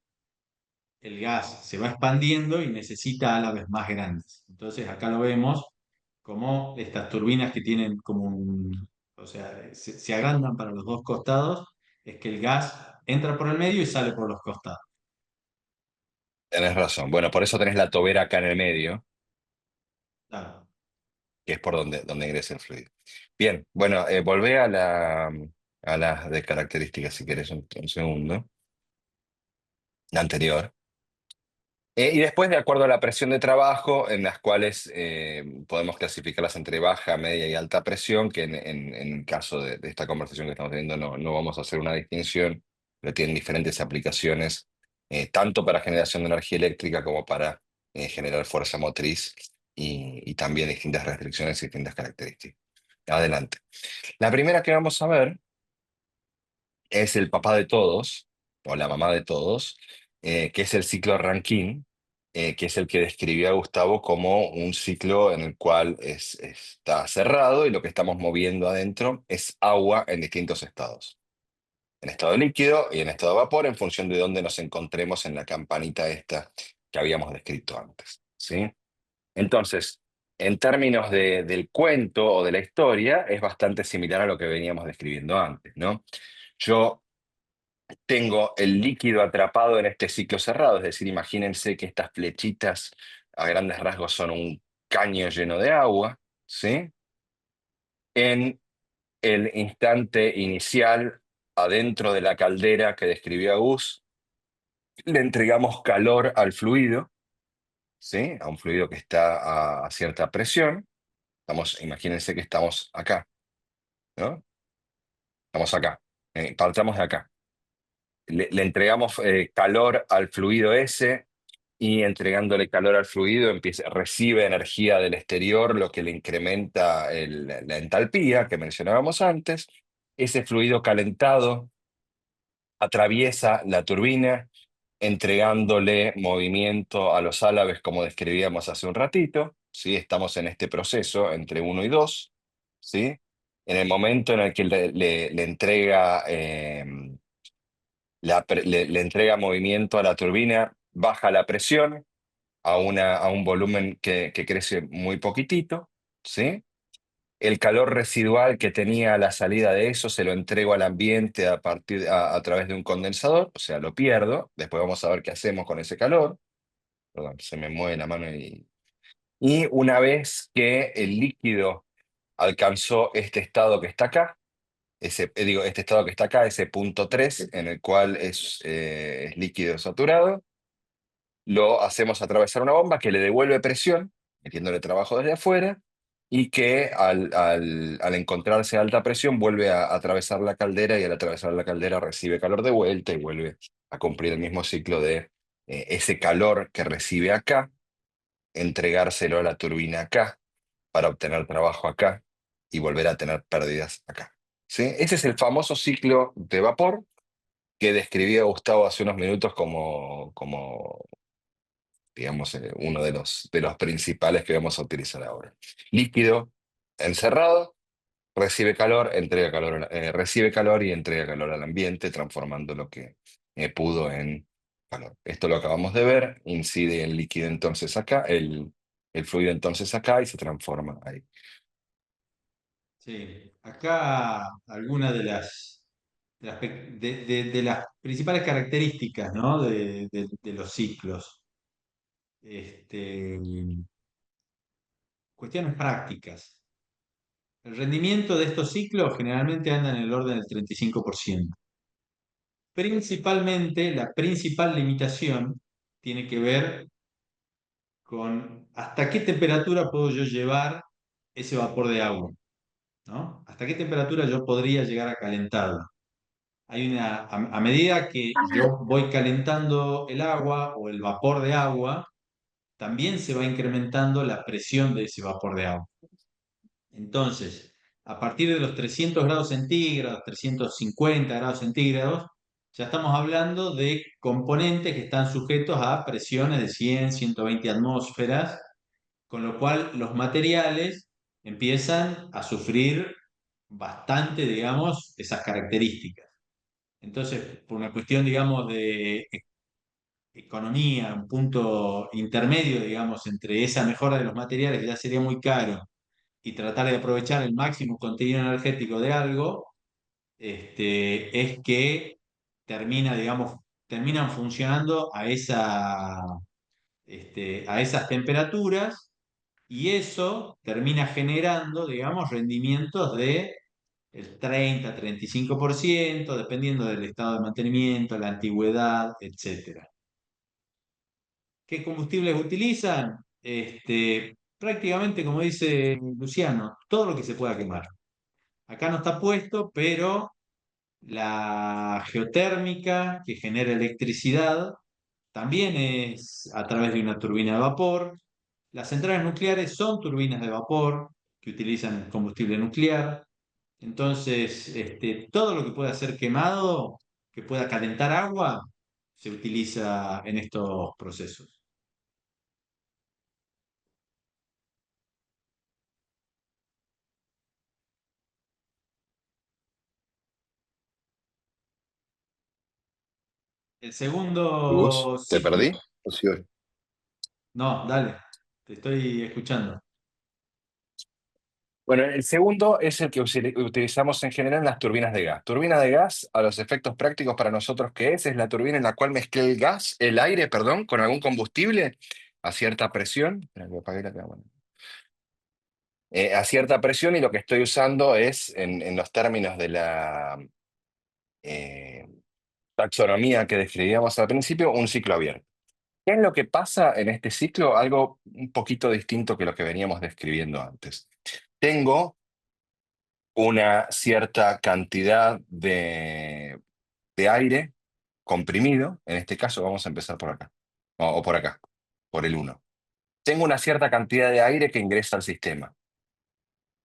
el gas se va expandiendo y necesita álabes más grandes. Entonces acá lo vemos como estas turbinas que tienen como un, o sea, se agrandan para los dos costados, es que el gas entra por el medio y sale por los costados. Tenés razón. Bueno, por eso tenés la tobera acá en el medio, Claro. que es por donde ingresa el fluido. Bien, bueno, volvé a las de características, si querés un segundo. La anterior. Y después, de acuerdo a la presión de trabajo, en las cuales podemos clasificarlas entre baja, media y alta presión, que en el caso de esta conversación que estamos teniendo no vamos a hacer una distinción, pero tienen diferentes aplicaciones, tanto para generación de energía eléctrica como para generar fuerza motriz y también distintas restricciones y distintas características. Adelante. La primera que vamos a ver es el papá de todos, o la mamá de todos, que es el ciclo Rankine, que es el que describió a Gustavo como un ciclo en el cual está cerrado y lo que estamos moviendo adentro es agua en distintos estados. En estado líquido y en estado de vapor, en función de dónde nos encontremos en la campanita esta que habíamos descrito antes. ¿Sí? Entonces, en términos del cuento o de la historia, es bastante similar a lo que veníamos describiendo antes, ¿no? Yo tengo el líquido atrapado en este ciclo cerrado, es decir, imagínense que estas flechitas a grandes rasgos son un caño lleno de agua, ¿sí? En el instante inicial, adentro de la caldera que describió Agus, le entregamos calor al fluido, ¿sí? A un fluido que está a cierta presión. Imagínense que estamos acá, ¿no? Estamos acá. Partamos de acá. Le entregamos calor al fluido ese y entregándole calor al fluido recibe energía del exterior, lo que le incrementa la entalpía que mencionábamos antes. Ese fluido calentado atraviesa la turbina, entregándole movimiento a los álabes como describíamos hace un ratito. ¿Sí? Estamos en este proceso entre uno y 2. ¿Sí? En el momento en el que le entrega le entrega movimiento a la turbina, baja la presión a un volumen que crece muy poquitito, ¿sí? El calor residual que tenía a la salida de eso se lo entrego al ambiente a través de un condensador, o sea, lo pierdo. Después vamos a ver qué hacemos con ese calor. Perdón, se me mueve la mano y una vez que el líquido alcanzó este estado que está acá, este estado que está acá, ese punto 3 en el cual es líquido saturado, lo hacemos atravesar una bomba que le devuelve presión, metiéndole trabajo desde afuera, y que al encontrarse a alta presión vuelve a atravesar la caldera y al atravesar la caldera recibe calor de vuelta y vuelve a cumplir el mismo ciclo de ese calor que recibe acá, entregárselo a la turbina acá para obtener trabajo acá y volver a tener pérdidas acá. ¿Sí? Ese es el famoso ciclo de vapor que describía Gustavo hace unos minutos como digamos, uno de los principales que vamos a utilizar ahora. Líquido encerrado, recibe calor y entrega calor al ambiente, transformando lo que pudo en calor. Esto lo acabamos de ver, incide el líquido entonces acá, el fluido entonces acá y se transforma ahí. Sí, acá algunas de las principales características, ¿no? de los ciclos. Este, cuestiones prácticas. El rendimiento de estos ciclos generalmente anda en el orden del 35%. Principalmente, la principal limitación tiene que ver con hasta qué temperatura puedo yo llevar ese vapor de agua, ¿no? Hasta qué temperatura yo podría llegar a calentarlo. A medida que yo voy calentando el agua o el vapor de agua, también se va incrementando la presión de ese vapor de agua. Entonces, a partir de los 300 grados centígrados, 350 grados centígrados, ya estamos hablando de componentes que están sujetos a presiones de 100, 120 atmósferas, con lo cual los materiales empiezan a sufrir bastante, digamos, esas características. Entonces, por una cuestión, digamos, de economía, un punto intermedio, digamos, entre esa mejora de los materiales, que ya sería muy caro, y tratar de aprovechar el máximo contenido energético de algo, es que digamos, terminan funcionando a esas temperaturas y eso termina generando, digamos, rendimientos de el 30-35%, dependiendo del estado de mantenimiento, la antigüedad, etcétera. ¿Qué combustibles utilizan? Prácticamente, como dice Luciano, todo lo que se pueda quemar. Acá no está puesto, pero la geotérmica que genera electricidad también es a través de una turbina de vapor. Las centrales nucleares son turbinas de vapor que utilizan combustible nuclear. Entonces, todo lo que pueda ser quemado, que pueda calentar agua, se utiliza en estos procesos. El Gus, segundo ¿te perdí? ciclo, ¿O sí? no, dale, te estoy escuchando. Bueno, el segundo es el que utilizamos en general en las turbinas de gas. Turbina de gas, a los efectos prácticos para nosotros, ¿qué es? Es la turbina en la cual mezclé el aire, perdón, con algún combustible a cierta presión. Espera, que apagué la cámara. A cierta presión y lo que estoy usando es, en los términos de la eh, taxonomía que describíamos al principio, un ciclo abierto. ¿Qué es lo que pasa en este ciclo? Algo un poquito distinto que lo que veníamos describiendo antes. Tengo una cierta cantidad de aire comprimido, en este caso vamos a empezar por acá, o por acá, por el uno. Tengo una cierta cantidad de aire que ingresa al sistema.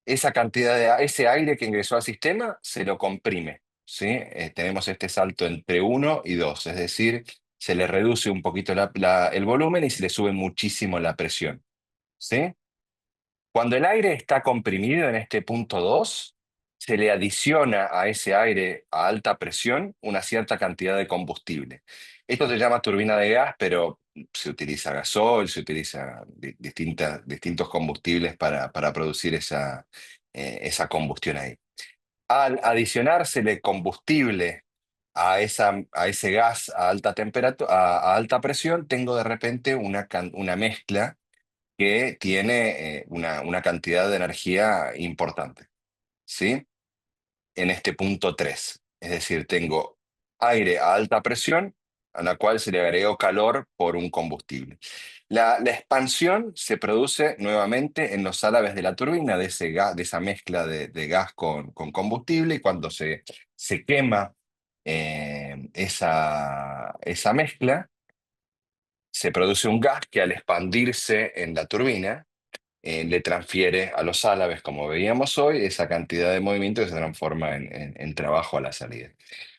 Esa cantidad ese aire que ingresó al sistema se lo comprime, ¿sí? Tenemos este salto entre uno y 2, es decir, se le reduce un poquito el volumen y se le sube muchísimo la presión, ¿sí? Cuando el aire está comprimido en este punto 2, se le adiciona a ese aire a alta presión una cierta cantidad de combustible. Esto se llama turbina de gas, pero se utiliza gasol, se utiliza distintos combustibles para producir esa combustión ahí. Al adicionársele combustible a ese gas a alta temperatura, a alta presión, tengo de repente una mezcla que tiene una cantidad de energía importante, ¿sí? En este punto 3. Es decir, tengo aire a alta presión a la cual se le agregó calor por un combustible. La expansión se produce nuevamente en los álabes de la turbina, de ese gas, de esa mezcla de gas con combustible, y cuando se quema esa mezcla, se produce un gas que al expandirse en la turbina, le transfiere a los álabes, como veíamos hoy, esa cantidad de movimiento que se transforma en trabajo a la salida.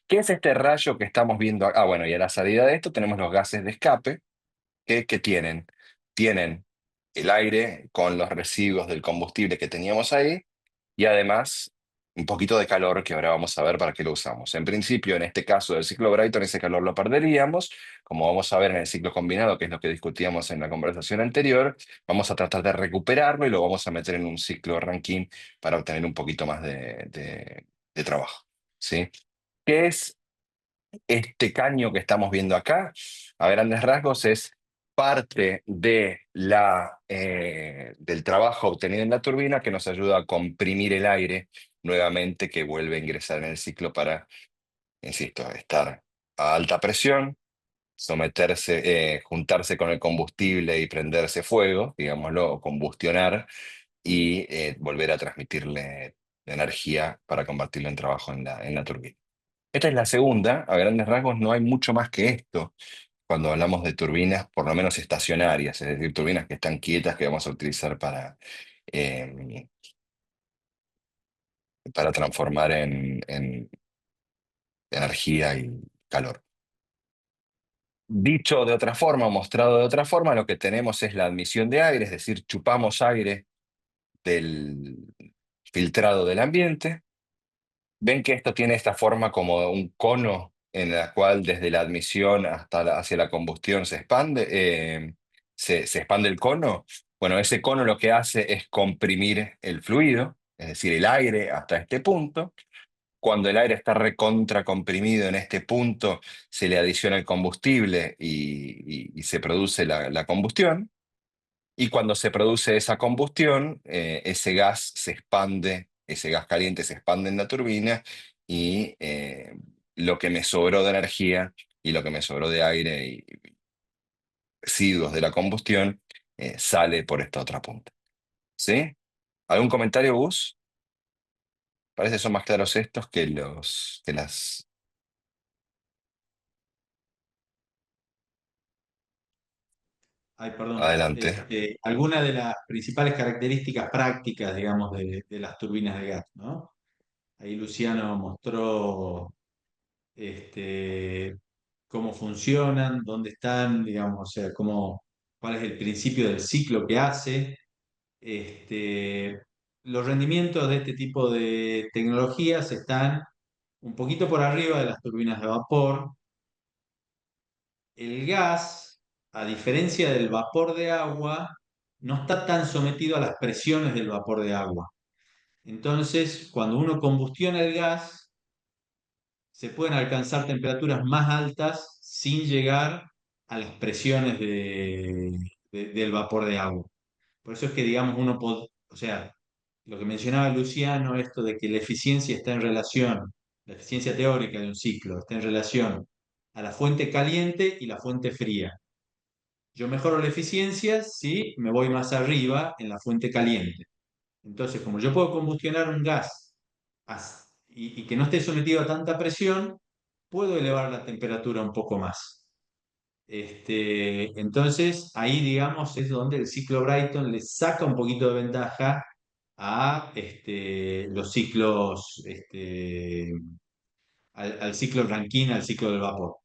¿Qué es este rayo que estamos viendo acá? Ah, bueno, y a la salida de esto tenemos los gases de escape, que tienen. Tienen el aire con los residuos del combustible que teníamos ahí y además un poquito de calor que ahora vamos a ver para qué lo usamos. En principio, en este caso del ciclo Brayton, ese calor lo perderíamos. Como vamos a ver en el ciclo combinado, que es lo que discutíamos en la conversación anterior, vamos a tratar de recuperarlo y lo vamos a meter en un ciclo Rankine para obtener un poquito más de trabajo. ¿Sí? ¿Qué es este caño que estamos viendo acá? A grandes rasgos es parte del trabajo obtenido en la turbina que nos ayuda a comprimir el aire nuevamente que vuelve a ingresar en el ciclo para, insisto, estar a alta presión, juntarse con el combustible y prenderse fuego, digámoslo, o combustionar y volver a transmitirle la energía para convertirlo en trabajo en la turbina. Esta es la segunda, a grandes rasgos no hay mucho más que esto cuando hablamos de turbinas, por lo menos estacionarias, es decir, turbinas que están quietas que vamos a utilizar eh, para transformar en energía y calor. Dicho de otra forma, o mostrado de otra forma, lo que tenemos es la admisión de aire, es decir, chupamos aire del filtrado del ambiente. Ven que esto tiene esta forma como un cono en la cual desde la admisión hasta hacia la combustión se expande, se expande el cono. Bueno, ese cono lo que hace es comprimir el fluido, es decir, el aire hasta este punto. Cuando el aire está recontra comprimido en este punto, se le adiciona el combustible y se produce la combustión. Y cuando se produce esa combustión, ese gas se expande, ese gas caliente se expande en la turbina y lo que me sobró de energía y lo que me sobró de aire y residuos de la combustión sale por esta otra punta. ¿Sí? ¿Algún comentario, Gus? Parece que son más claros estos que que las... Ay, perdón. Adelante. Algunas de las principales características prácticas, digamos, de las turbinas de gas, ¿no? Ahí Luciano mostró cómo funcionan, dónde están, digamos, o sea, cuál es el principio del ciclo que hace. Este, los rendimientos de este tipo de tecnologías están un poquito por arriba de las turbinas de vapor. El gas, a diferencia del vapor de agua, no está tan sometido a las presiones del vapor de agua. Entonces, cuando uno combustiona el gas, se pueden alcanzar temperaturas más altas sin llegar a las presiones del vapor de agua. Por eso es que, digamos, o sea, lo que mencionaba Luciano, esto de que la eficiencia está en relación, la eficiencia teórica de un ciclo está en relación a la fuente caliente y la fuente fría. Yo mejoro la eficiencia si me voy más arriba en la fuente caliente. Entonces, como yo puedo combustionar un gas y que no esté sometido a tanta presión, puedo elevar la temperatura un poco más. Entonces, ahí, digamos, es donde el ciclo Brighton le saca un poquito de ventaja a los ciclos, al ciclo Rankine, al ciclo del vapor.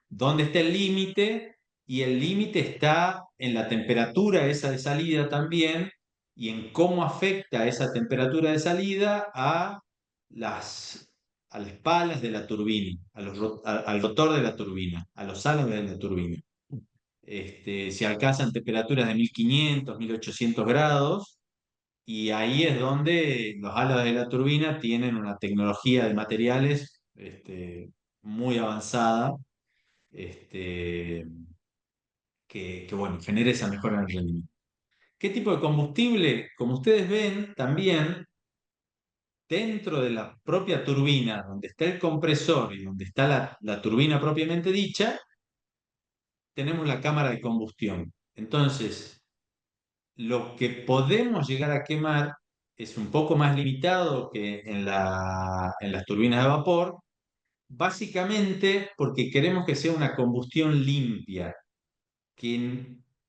¿Dónde está el límite? Y el límite está en la temperatura esa de salida también y en cómo afecta esa temperatura de salida las, a las palas de la turbina, al rotor de la turbina, a los álabes de la turbina. Se alcanzan temperaturas de 1500, 1800 grados y ahí es donde los álabes de la turbina tienen una tecnología de materiales muy avanzada este, bueno, genere esa mejora en el rendimiento. ¿Qué tipo de combustible? Como ustedes ven, también dentro de la propia turbina, donde está el compresor y donde está la turbina propiamente dicha, tenemos la cámara de combustión. Entonces, lo que podemos llegar a quemar es un poco más limitado que en las turbinas de vapor, básicamente porque queremos que sea una combustión limpia.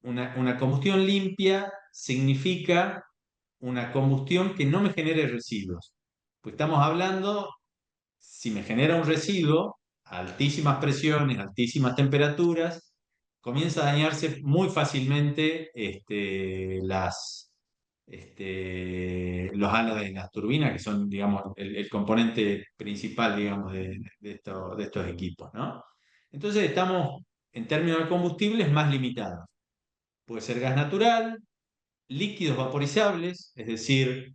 Una combustión limpia significa una combustión que no me genere residuos. Pues estamos hablando, si me genera un residuo, a altísimas presiones, altísimas temperaturas, comienza a dañarse muy fácilmente los alas de las turbinas, que son, digamos, el componente principal, digamos, de estos equipos, ¿no? Entonces estamos, en términos de combustibles, más limitados. Puede ser gas natural, líquidos vaporizables, es decir,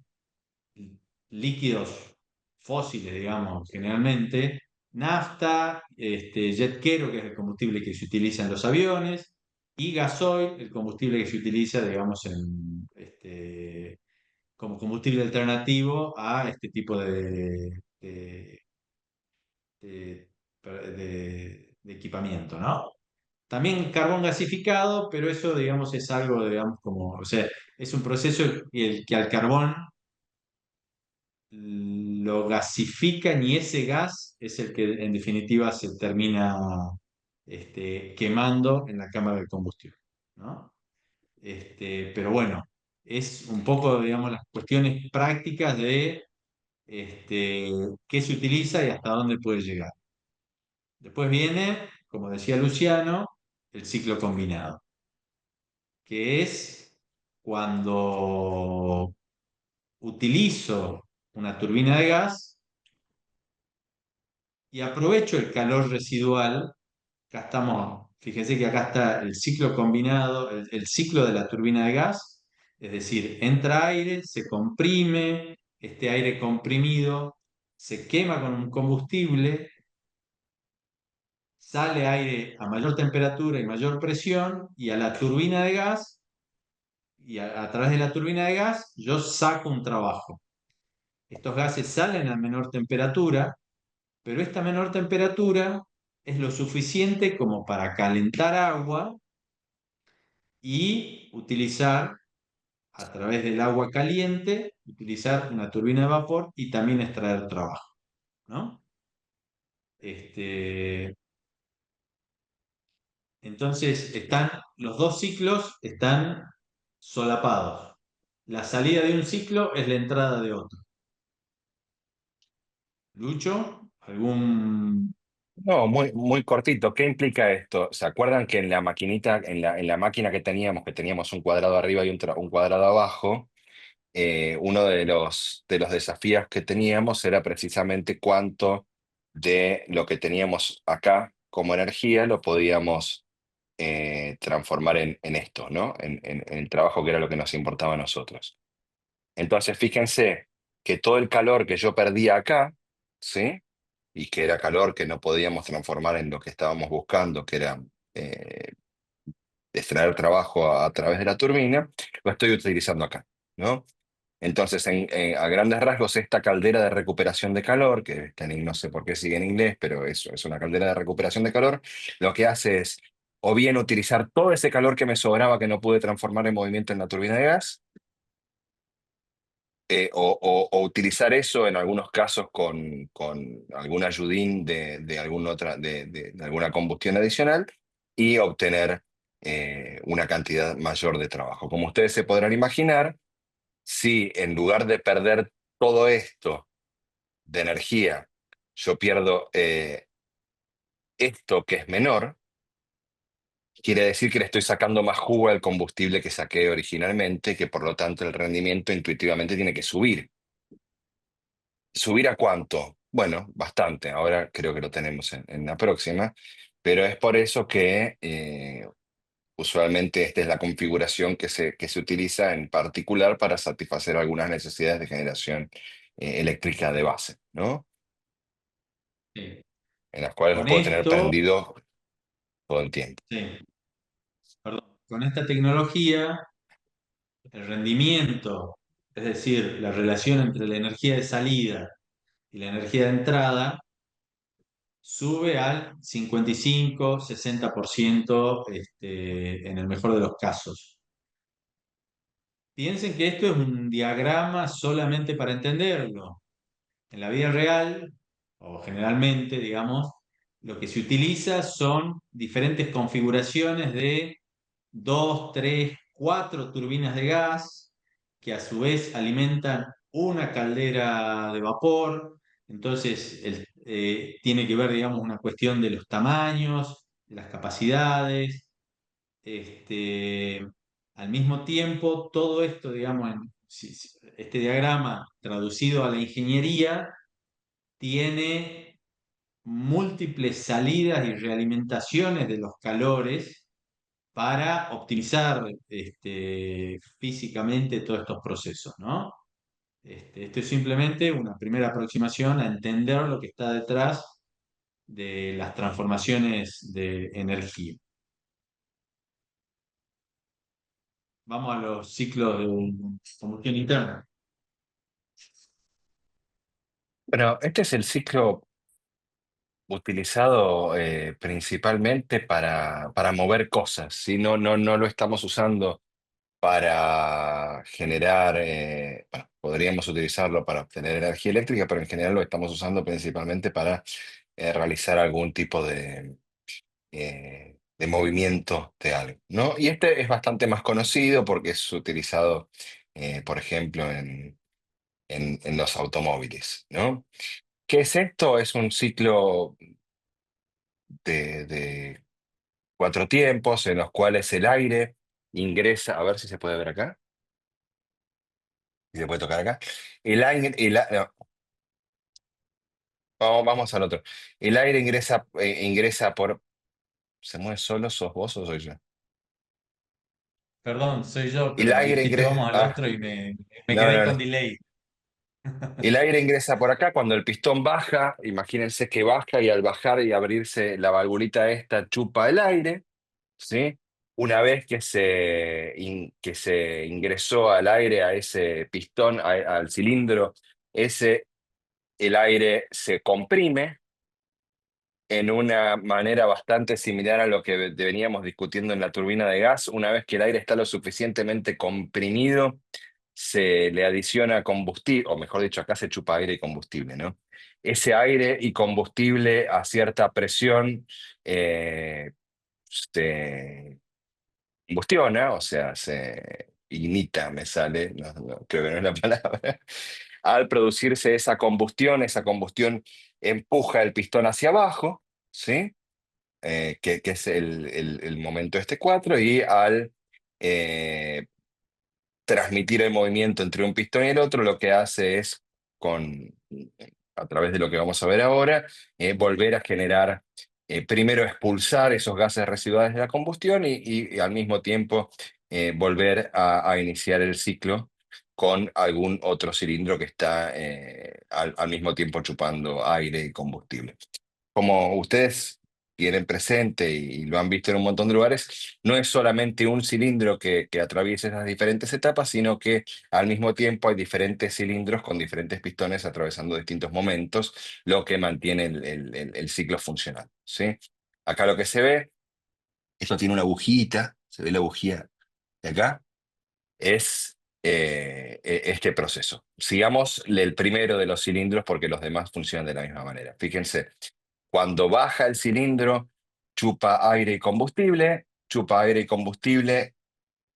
líquidos fósiles, digamos, generalmente, nafta, jet kero, que es el combustible que se utiliza en los aviones, y gasoil, el combustible que se utiliza, digamos, como combustible alternativo a este tipo de- de equipamiento, ¿no? También carbón gasificado, pero eso, digamos, es algo, digamos, como, o sea, es un proceso el que al carbón lo gasifican y ese gas es el que en definitiva se termina quemando en la cámara de combustión, ¿no? Pero bueno, es un poco, digamos, las cuestiones prácticas de qué se utiliza y hasta dónde puede llegar. Después viene, como decía Luciano, el ciclo combinado, que es cuando utilizo una turbina de gas y aprovecho el calor residual. Acá estamos, fíjense que acá está el ciclo combinado, el ciclo de la turbina de gas, es decir, entra aire, se comprime, este aire comprimido se quema con un combustible, sale aire a mayor temperatura y mayor presión, y a la turbina de gas, y a través de la turbina de gas, yo saco un trabajo. Estos gases salen a menor temperatura, pero esta menor temperatura es lo suficiente como para calentar agua y utilizar a través del agua caliente, utilizar una turbina de vapor y también extraer trabajo, ¿no? Este, entonces los dos ciclos están solapados. La salida de un ciclo es la entrada de otro. Lucho, ¿algún? No, muy, muy cortito. ¿Qué implica esto? ¿Se acuerdan que en la maquinita, en la máquina que teníamos un cuadrado arriba y un cuadrado abajo? Uno de los desafíos que teníamos era precisamente cuánto de lo que teníamos acá como energía lo podíamos transformar en esto, ¿no? En el trabajo que era lo que nos importaba a nosotros. Entonces, fíjense que todo el calor que yo perdía acá, ¿sí? Y que era calor que no podíamos transformar en lo que estábamos buscando, que era eh, extraer trabajo a través de la turbina, lo estoy utilizando acá, ¿no? Entonces, a grandes rasgos, esta caldera de recuperación de calor, que no sé por qué sigue en inglés, pero eso es una caldera de recuperación de calor, lo que hace es o bien utilizar todo ese calor que me sobraba que no pude transformar en movimiento en la turbina de gas, o utilizar eso en algunos casos con algún ayudín de alguna otra, de alguna combustión adicional y obtener una cantidad mayor de trabajo. Como ustedes se podrán imaginar, si en lugar de perder todo esto de energía, yo pierdo esto que es menor, quiere decir que le estoy sacando más jugo al combustible que saqué originalmente, que por lo tanto el rendimiento intuitivamente tiene que subir. ¿Subir a cuánto? Bueno, bastante. Ahora creo que lo tenemos en la próxima, pero es por eso que usualmente esta es la configuración que se utiliza en particular para satisfacer algunas necesidades de generación eléctrica de base, ¿no? Sí. En las cuales los Con puedo tener esto, prendidos todo el tiempo. sí, perdón, con esta tecnología, el rendimiento, es decir, la relación entre la energía de salida y la energía de entrada, sube al 55-60%, en el mejor de los casos. Piensen que esto es un diagrama solamente para entenderlo. En la vida real, o generalmente, digamos, lo que se utiliza son diferentes configuraciones de dos, tres, cuatro turbinas de gas que a su vez alimentan una caldera de vapor. Entonces, tiene que ver, digamos, una cuestión de los tamaños, de las capacidades. Este, Al mismo tiempo, todo esto, digamos, este diagrama traducido a la ingeniería tiene múltiples salidas y realimentaciones de los calores para optimizar físicamente todos estos procesos, ¿no? Esto es simplemente una primera aproximación a entender lo que está detrás de las transformaciones de energía. Vamos a los ciclos de combustión interna. Bueno, este es el ciclo utilizado principalmente para mover cosas, ¿sí? No, no, no lo estamos usando para generar, bueno, podríamos utilizarlo para obtener energía eléctrica, pero en general lo estamos usando principalmente para realizar algún tipo de movimiento de algo, ¿no? Y este es bastante más conocido porque es utilizado, por ejemplo, en los automóviles, ¿no? ¿Qué es esto? Es un ciclo de cuatro tiempos en los cuales el aire ingresa, a ver si se puede ver acá, si se puede tocar acá. El aire, no, vamos al otro. El aire ingresa por, ¿se mueve solo? ¿Sos vos o soy yo? Perdón, soy yo, El pero me aire dijiste ingresa, vamos al otro y me no, quedé no, con no. delay. El aire ingresa por acá cuando el pistón baja, imagínense que baja y al bajar y abrirse la valvulita esta chupa el aire, ¿sí? Una vez que se ingresó al aire a ese pistón, al cilindro, el aire se comprime en una manera bastante similar a lo que veníamos discutiendo en la turbina de gas. Una vez que el aire está lo suficientemente comprimido, se le adiciona combustible, o mejor dicho, acá se chupa aire y combustible, ¿no? Ese aire y combustible a cierta presión se combustiona, o sea, se ignita, me sale, creo que no es la palabra. Al producirse esa combustión empuja el pistón hacia abajo, ¿sí? Que es el momento este 4 y al eh, transmitir el movimiento entre un pistón y el otro, lo que hace es, con, a través de lo que vamos a ver ahora, volver a generar, primero expulsar esos gases residuales de la combustión y al mismo tiempo volver a iniciar el ciclo con algún otro cilindro que está al mismo tiempo chupando aire y combustible. Como ustedes tienen presente y lo han visto en un montón de lugares, no es solamente un cilindro que atraviesa esas diferentes etapas, sino que al mismo tiempo hay diferentes cilindros con diferentes pistones atravesando distintos momentos, lo que mantiene el ciclo funcional, ¿sí? Acá lo que se ve, esto tiene una bujita, se ve la bujía de acá, es este proceso. Sigamos el primero de los cilindros porque los demás funcionan de la misma manera. Fíjense, cuando baja el cilindro, chupa aire y combustible,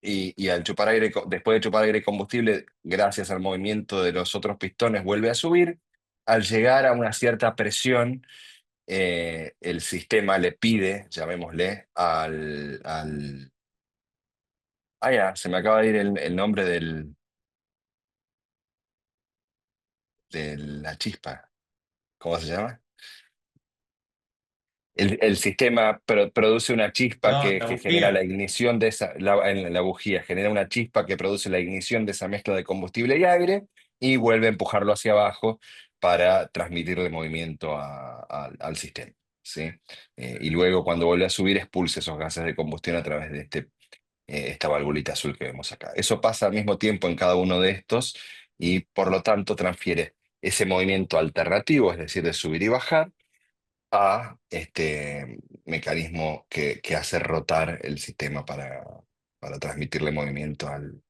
y al chupar aire, después de chupar aire y combustible, gracias al movimiento de los otros pistones, vuelve a subir. Al llegar a una cierta presión, el sistema le pide, llamémosle, Ah, ya, se me acaba de ir el nombre de la chispa. ¿Cómo se llama? El sistema produce una chispa No, la que genera bujía. la ignición de en la bujía, genera una chispa que produce la ignición de esa mezcla de combustible y aire y vuelve a empujarlo hacia abajo para transmitirle movimiento al sistema, ¿sí? Y luego cuando vuelve a subir expulsa esos gases de combustión a través de esta valvulita azul que vemos acá. Eso pasa al mismo tiempo en cada uno de estos y por lo tanto transfiere ese movimiento alternativo, es decir, de subir y bajar a este mecanismo que hace rotar el sistema para transmitirle movimiento al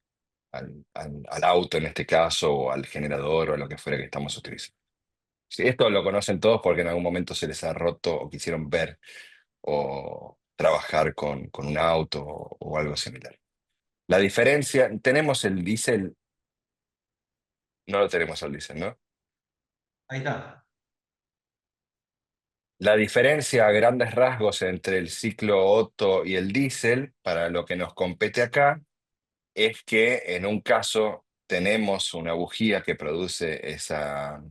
auto en este caso, o al generador o a lo que fuera que estamos utilizando. Sí, esto lo conocen todos porque en algún momento se les ha roto o quisieron ver o trabajar con un auto o algo similar. La diferencia, tenemos el diésel, no lo tenemos al diésel, ¿no? Ahí está. La diferencia a grandes rasgos entre el ciclo Otto y el diésel, para lo que nos compete acá, es que en un caso tenemos una bujía que produce esa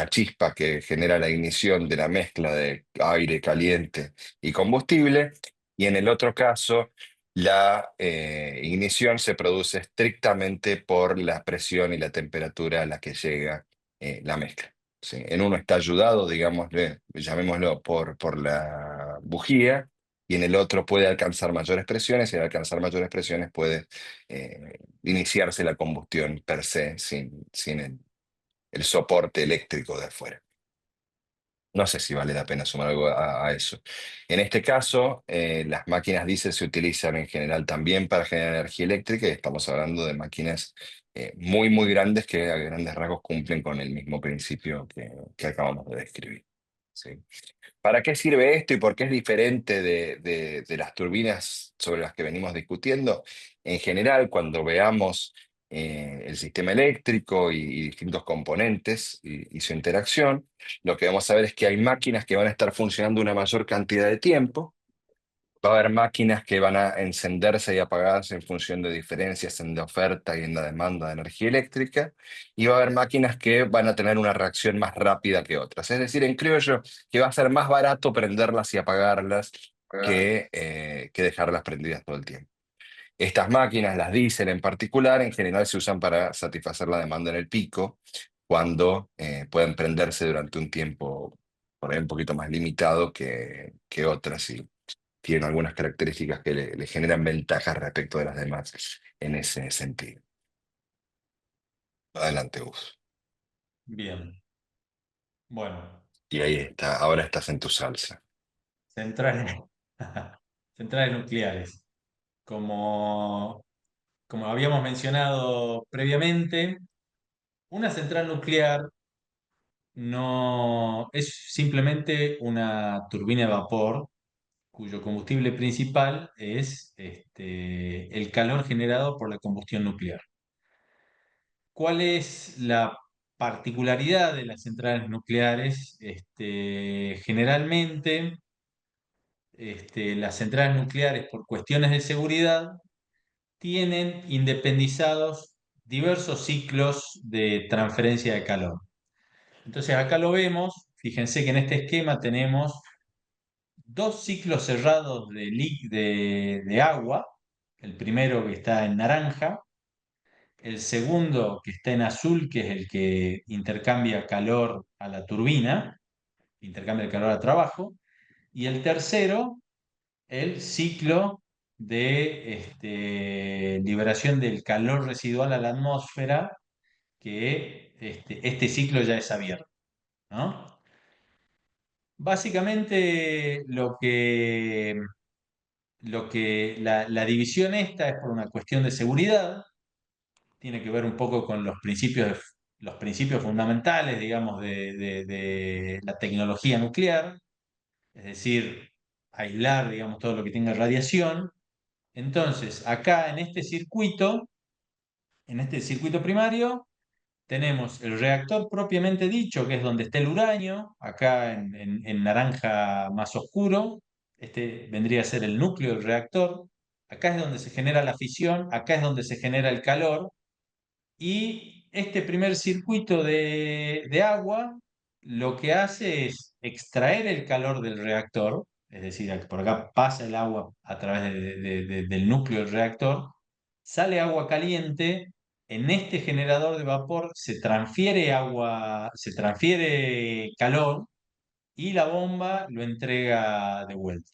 chispa que genera la ignición de la mezcla de aire caliente y combustible, y en el otro caso la ignición se produce estrictamente por la presión y la temperatura a la que llega la mezcla. ¿Sí? En uno está ayudado, digámosle, llamémoslo por la bujía, y en el otro puede alcanzar mayores presiones, y al alcanzar mayores presiones puede iniciarse la combustión per se, sin el soporte eléctrico de afuera. No sé si vale la pena sumar algo a eso. En este caso, las máquinas diésel se utilizan en general también para generar energía eléctrica y estamos hablando de máquinas muy, muy grandes que a grandes rasgos cumplen con el mismo principio que acabamos de describir. ¿Sí? ¿Para qué sirve esto y por qué es diferente de las turbinas sobre las que venimos discutiendo? En general, cuando veamos el sistema eléctrico y distintos componentes y su interacción, lo que vamos a ver es que hay máquinas que van a estar funcionando una mayor cantidad de tiempo. Va a haber máquinas que van a encenderse y apagarse en función de diferencias en la oferta y en la demanda de energía eléctrica, y va a haber máquinas que van a tener una reacción más rápida que otras. Es decir, en criollo, que va a ser más barato prenderlas y apagarlas que dejarlas prendidas todo el tiempo. Estas máquinas, las diésel en particular, en general se usan para satisfacer la demanda en el pico, cuando pueden prenderse durante un tiempo por ahí un poquito más limitado que otras, y tienen algunas características que le generan ventajas respecto de las demás en ese sentido. Adelante, Gus. Bien, bueno, Y ahí está, ahora estás en tu salsa. centrales, centrales nucleares. Como, como habíamos mencionado previamente, una central nuclear no es simplemente una turbina de vapor cuyo combustible principal es el calor generado por la combustión nuclear. ¿Cuál es la particularidad de las centrales nucleares? Generalmente, las centrales nucleares, por cuestiones de seguridad, tienen independizados diversos ciclos de transferencia de calor. Entonces, acá lo vemos. Fíjense que en este esquema tenemos dos ciclos cerrados de agua. El primero que está en naranja, el segundo que está en azul, que es el que intercambia calor a la turbina, intercambia el calor a trabajo, y el tercero, el ciclo de liberación del calor residual a la atmósfera, que este ciclo ya es abierto, ¿no? Básicamente la división esta es por una cuestión de seguridad, tiene que ver un poco con los principios fundamentales, digamos, de la tecnología nuclear, es decir, aislar, digamos, todo lo que tenga radiación. Entonces, acá en este circuito primario, tenemos el reactor propiamente dicho, que es donde está el uranio, acá en naranja más oscuro. Este vendría a ser el núcleo del reactor. Acá es donde se genera la fisión, acá es donde se genera el calor. Y este primer circuito de agua lo que hace es extraer el calor del reactor, es decir, por acá pasa el agua a través del núcleo del reactor, sale agua caliente, en este generador de vapor se transfiere calor y la bomba lo entrega de vuelta.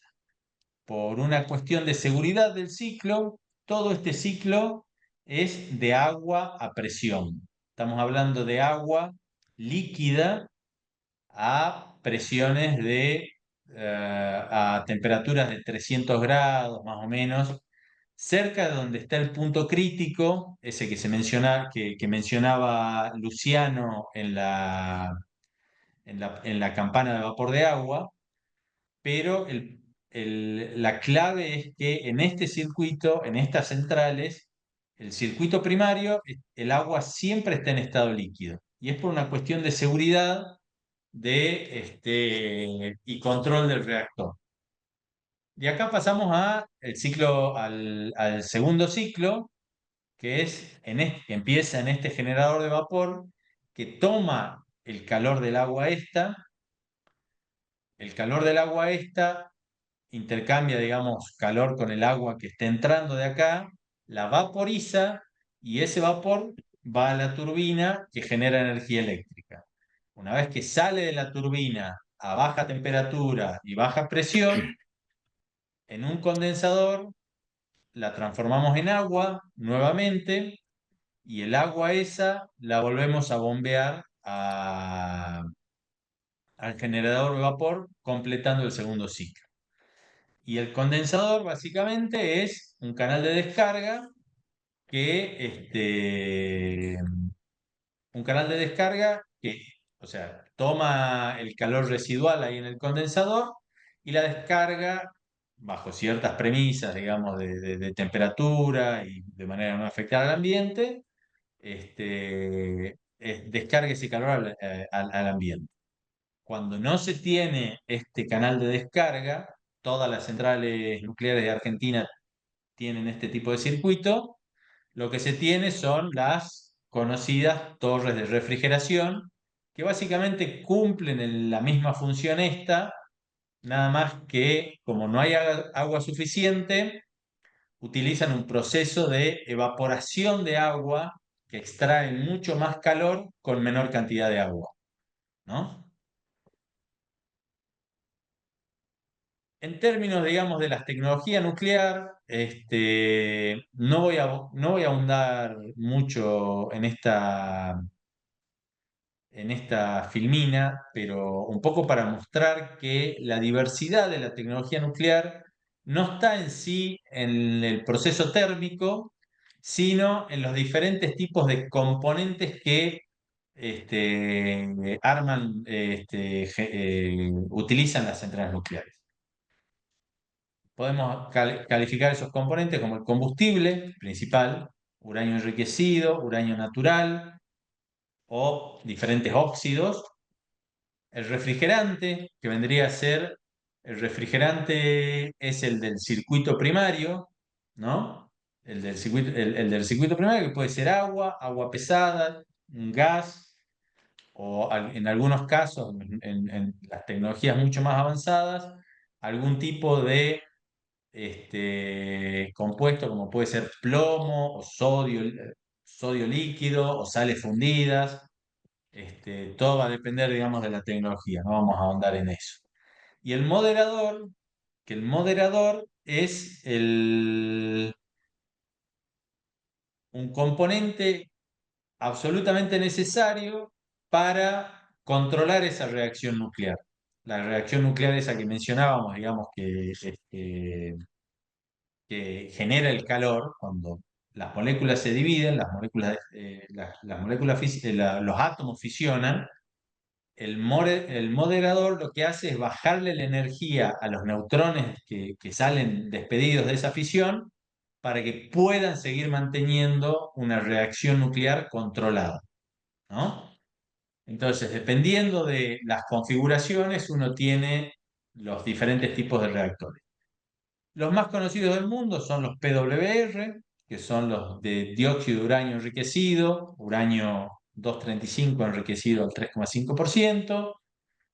Por una cuestión de seguridad del ciclo, todo este ciclo es de agua a presión. Estamos hablando de agua líquida a presiones a temperaturas de 300 grados más o menos, cerca de donde está el punto crítico, ese que mencionaba Luciano en la campana de vapor de agua, pero la clave es que en este circuito, en estas centrales, el circuito primario, el agua siempre está en estado líquido. Y es por una cuestión de seguridad y control del reactor. De acá pasamos al segundo ciclo, que que empieza en este generador de vapor, que toma el calor del agua esta. El calor del agua esta intercambia, digamos, calor con el agua que está entrando de acá, la vaporiza y ese vapor va a la turbina que genera energía eléctrica. Una vez que sale de la turbina a baja temperatura y baja presión, en un condensador la transformamos en agua nuevamente y el agua esa la volvemos a bombear al generador de vapor, completando el segundo ciclo. Y el condensador básicamente es un canal de descarga que, un canal de descarga que, o sea, toma el calor residual ahí en el condensador y la descarga bajo ciertas premisas, digamos, de temperatura y de manera a no afectar al ambiente, descarga ese calor al ambiente. Cuando no se tiene este canal de descarga, todas las centrales nucleares de Argentina tienen este tipo de circuito, lo que se tiene son las conocidas torres de refrigeración, que básicamente cumplen la misma función esta, nada más que como no hay agua suficiente, utilizan un proceso de evaporación de agua que extrae mucho más calor con menor cantidad de agua, ¿no? En términos, digamos, de la tecnología nuclear, no voy a ahondar mucho en esta filmina, pero un poco para mostrar que la diversidad de la tecnología nuclear no está en sí en el proceso térmico, sino en los diferentes tipos de componentes que arman, utilizan las centrales nucleares. Podemos calificar esos componentes como el combustible principal, uranio enriquecido, uranio natural o diferentes óxidos. El refrigerante, que vendría a ser, el refrigerante es el del circuito primario, ¿no? El del circuito primario, que puede ser agua, agua pesada, un gas, o en algunos casos, en las tecnologías mucho más avanzadas, algún tipo de compuesto como puede ser plomo o sodio líquido o sales fundidas. Todo va a depender, digamos, de la tecnología, no vamos a ahondar en eso. Y el moderador, que el moderador es un componente absolutamente necesario para controlar esa reacción nuclear. La reacción nuclear esa que mencionábamos, digamos, que genera el calor cuando las moléculas se dividen, las moléculas, los átomos fisionan. El moderador lo que hace es bajarle la energía a los neutrones que salen despedidos de esa fisión para que puedan seguir manteniendo una reacción nuclear controlada, ¿no? Entonces, dependiendo de las configuraciones, uno tiene los diferentes tipos de reactores. Los más conocidos del mundo son los PWR, que son los de dióxido de uranio enriquecido, uranio 235 enriquecido al 3,5%,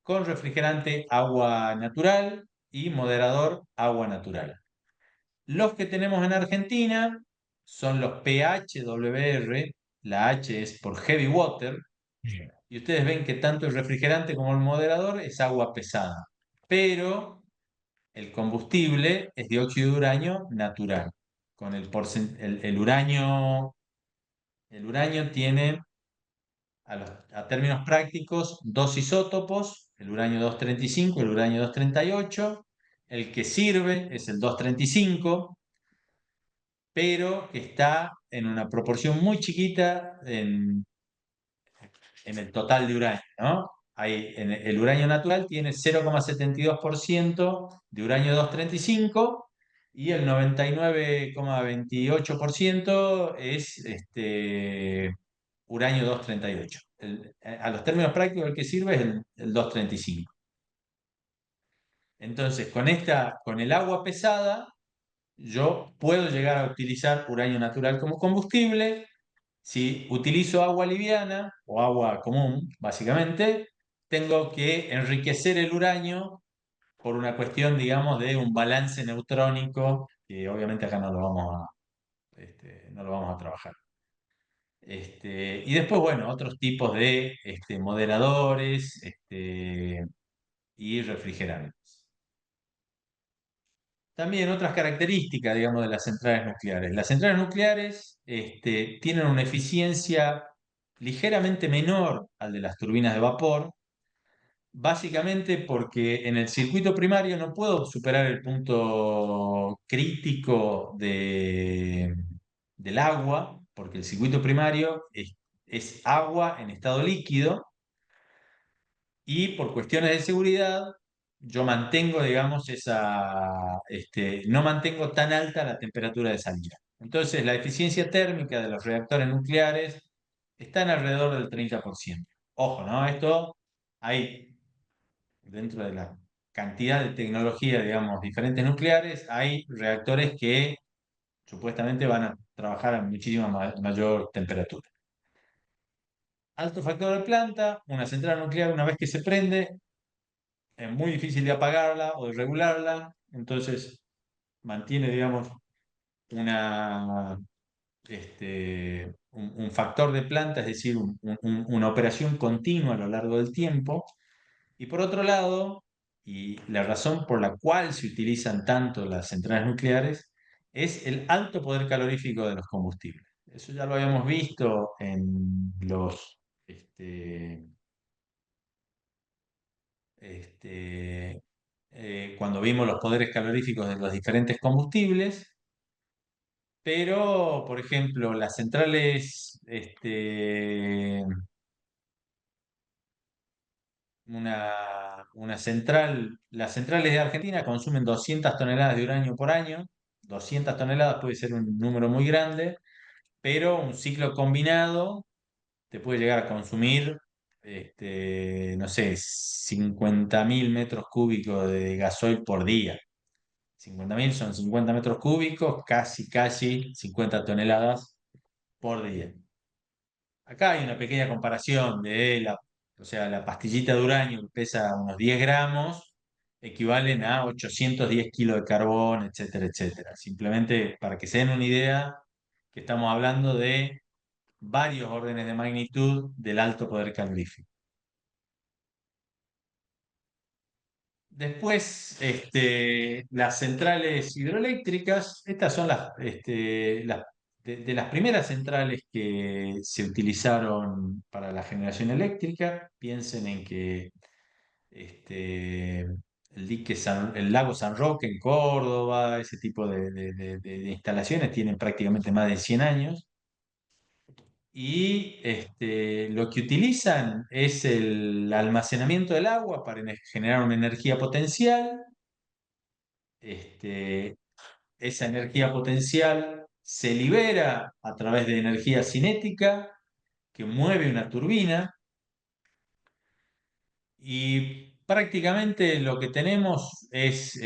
con refrigerante agua natural y moderador agua natural. Los que tenemos en Argentina son los PHWR, la H es por heavy water, y ustedes ven que tanto el refrigerante como el moderador es agua pesada, pero el combustible es dióxido de uranio natural. Con el uranio tiene, a términos prácticos, dos isótopos, el uranio 235 y el uranio 238. El que sirve es el 235, pero que está en una proporción muy chiquita en el total de uranio, ¿no? El uranio natural tiene 0,72% de uranio 235 y el 99,28% es uranio 238. A los términos prácticos el que sirve es el 235. Entonces, con el agua pesada, yo puedo llegar a utilizar uranio natural como combustible. Si utilizo agua liviana o agua común, básicamente, tengo que enriquecer el uranio por una cuestión, digamos, de un balance neutrónico, que obviamente acá no lo vamos a trabajar. Y después, bueno, otros tipos de moderadores y refrigerantes. También otras características, digamos, de las centrales nucleares. Las centrales nucleares tienen una eficiencia ligeramente menor al de las turbinas de vapor, Básicamente porque en el circuito primario no puedo superar el punto crítico del agua, porque el circuito primario es agua en estado líquido y por cuestiones de seguridad yo mantengo, digamos, no mantengo tan alta la temperatura de salida. Entonces, la eficiencia térmica de los reactores nucleares está en alrededor del 30%. Ojo, ¿no? Esto hay dentro de la cantidad de tecnología, digamos, diferentes nucleares, hay reactores que supuestamente van a trabajar a muchísima mayor temperatura. Alto factor de planta, una central nuclear una vez que se prende, es muy difícil de apagarla o de regularla, entonces mantiene, digamos, una, un factor de planta, es decir, una operación continua a lo largo del tiempo. Y por otro lado, y la razón por la cual se utilizan tanto las centrales nucleares es el alto poder calorífico de los combustibles. Eso ya lo habíamos visto en este, este, cuando vimos los poderes caloríficos de los diferentes combustibles, pero, por ejemplo, las centrales, una central, las centrales de Argentina consumen 200 toneladas de uranio por año. 200 toneladas puede ser un número muy grande, pero un ciclo combinado te puede llegar a consumir, no sé, 50.000 metros cúbicos de gasoil por día. 50.000 son 50 metros cúbicos, casi 50 toneladas por día. Acá hay una pequeña comparación o sea, la pastillita de uranio que pesa unos 10 gramos, equivalen a 810 kilos de carbón, etcétera, etcétera. Simplemente para que se den una idea que estamos hablando de varios órdenes de magnitud del alto poder calorífico. Después, las centrales hidroeléctricas, estas son de las primeras centrales que se utilizaron para la generación eléctrica. Piensen en que este, el lago San Roque en Córdoba, ese tipo de instalaciones tienen prácticamente más de 100 años. Y lo que utilizan es el almacenamiento del agua para generar una energía potencial. Este, esa energía potencial se libera a través de energía cinética que mueve una turbina y prácticamente lo que tenemos es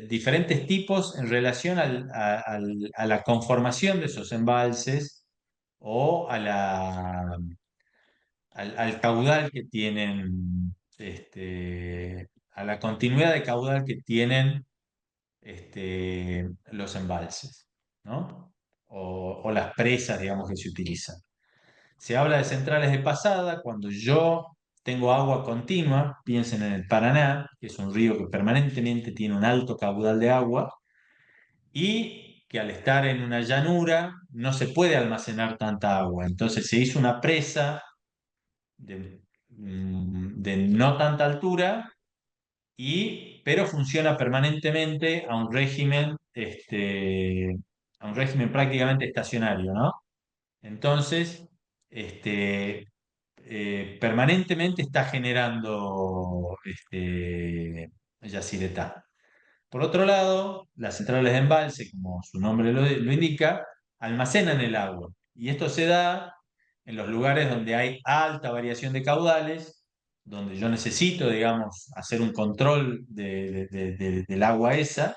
diferentes tipos en relación a la conformación de esos embalses o al caudal que tienen, a la continuidad de caudal que tienen los embalses, ¿no? O las presas, digamos, que se utilizan. Se habla de centrales de pasada cuando yo tengo agua continua, piensen en el Paraná, que es un río que permanentemente tiene un alto caudal de agua y que al estar en una llanura no se puede almacenar tanta agua. Entonces se hizo una presa de no tanta altura pero funciona permanentemente a un régimen prácticamente estacionario, ¿no? Entonces, este, permanentemente está generando yacyretá. Por otro lado, las centrales de embalse, como su nombre lo indica, almacenan el agua. Y esto se da en los lugares donde hay alta variación de caudales, donde yo necesito, digamos, hacer un control del agua esa.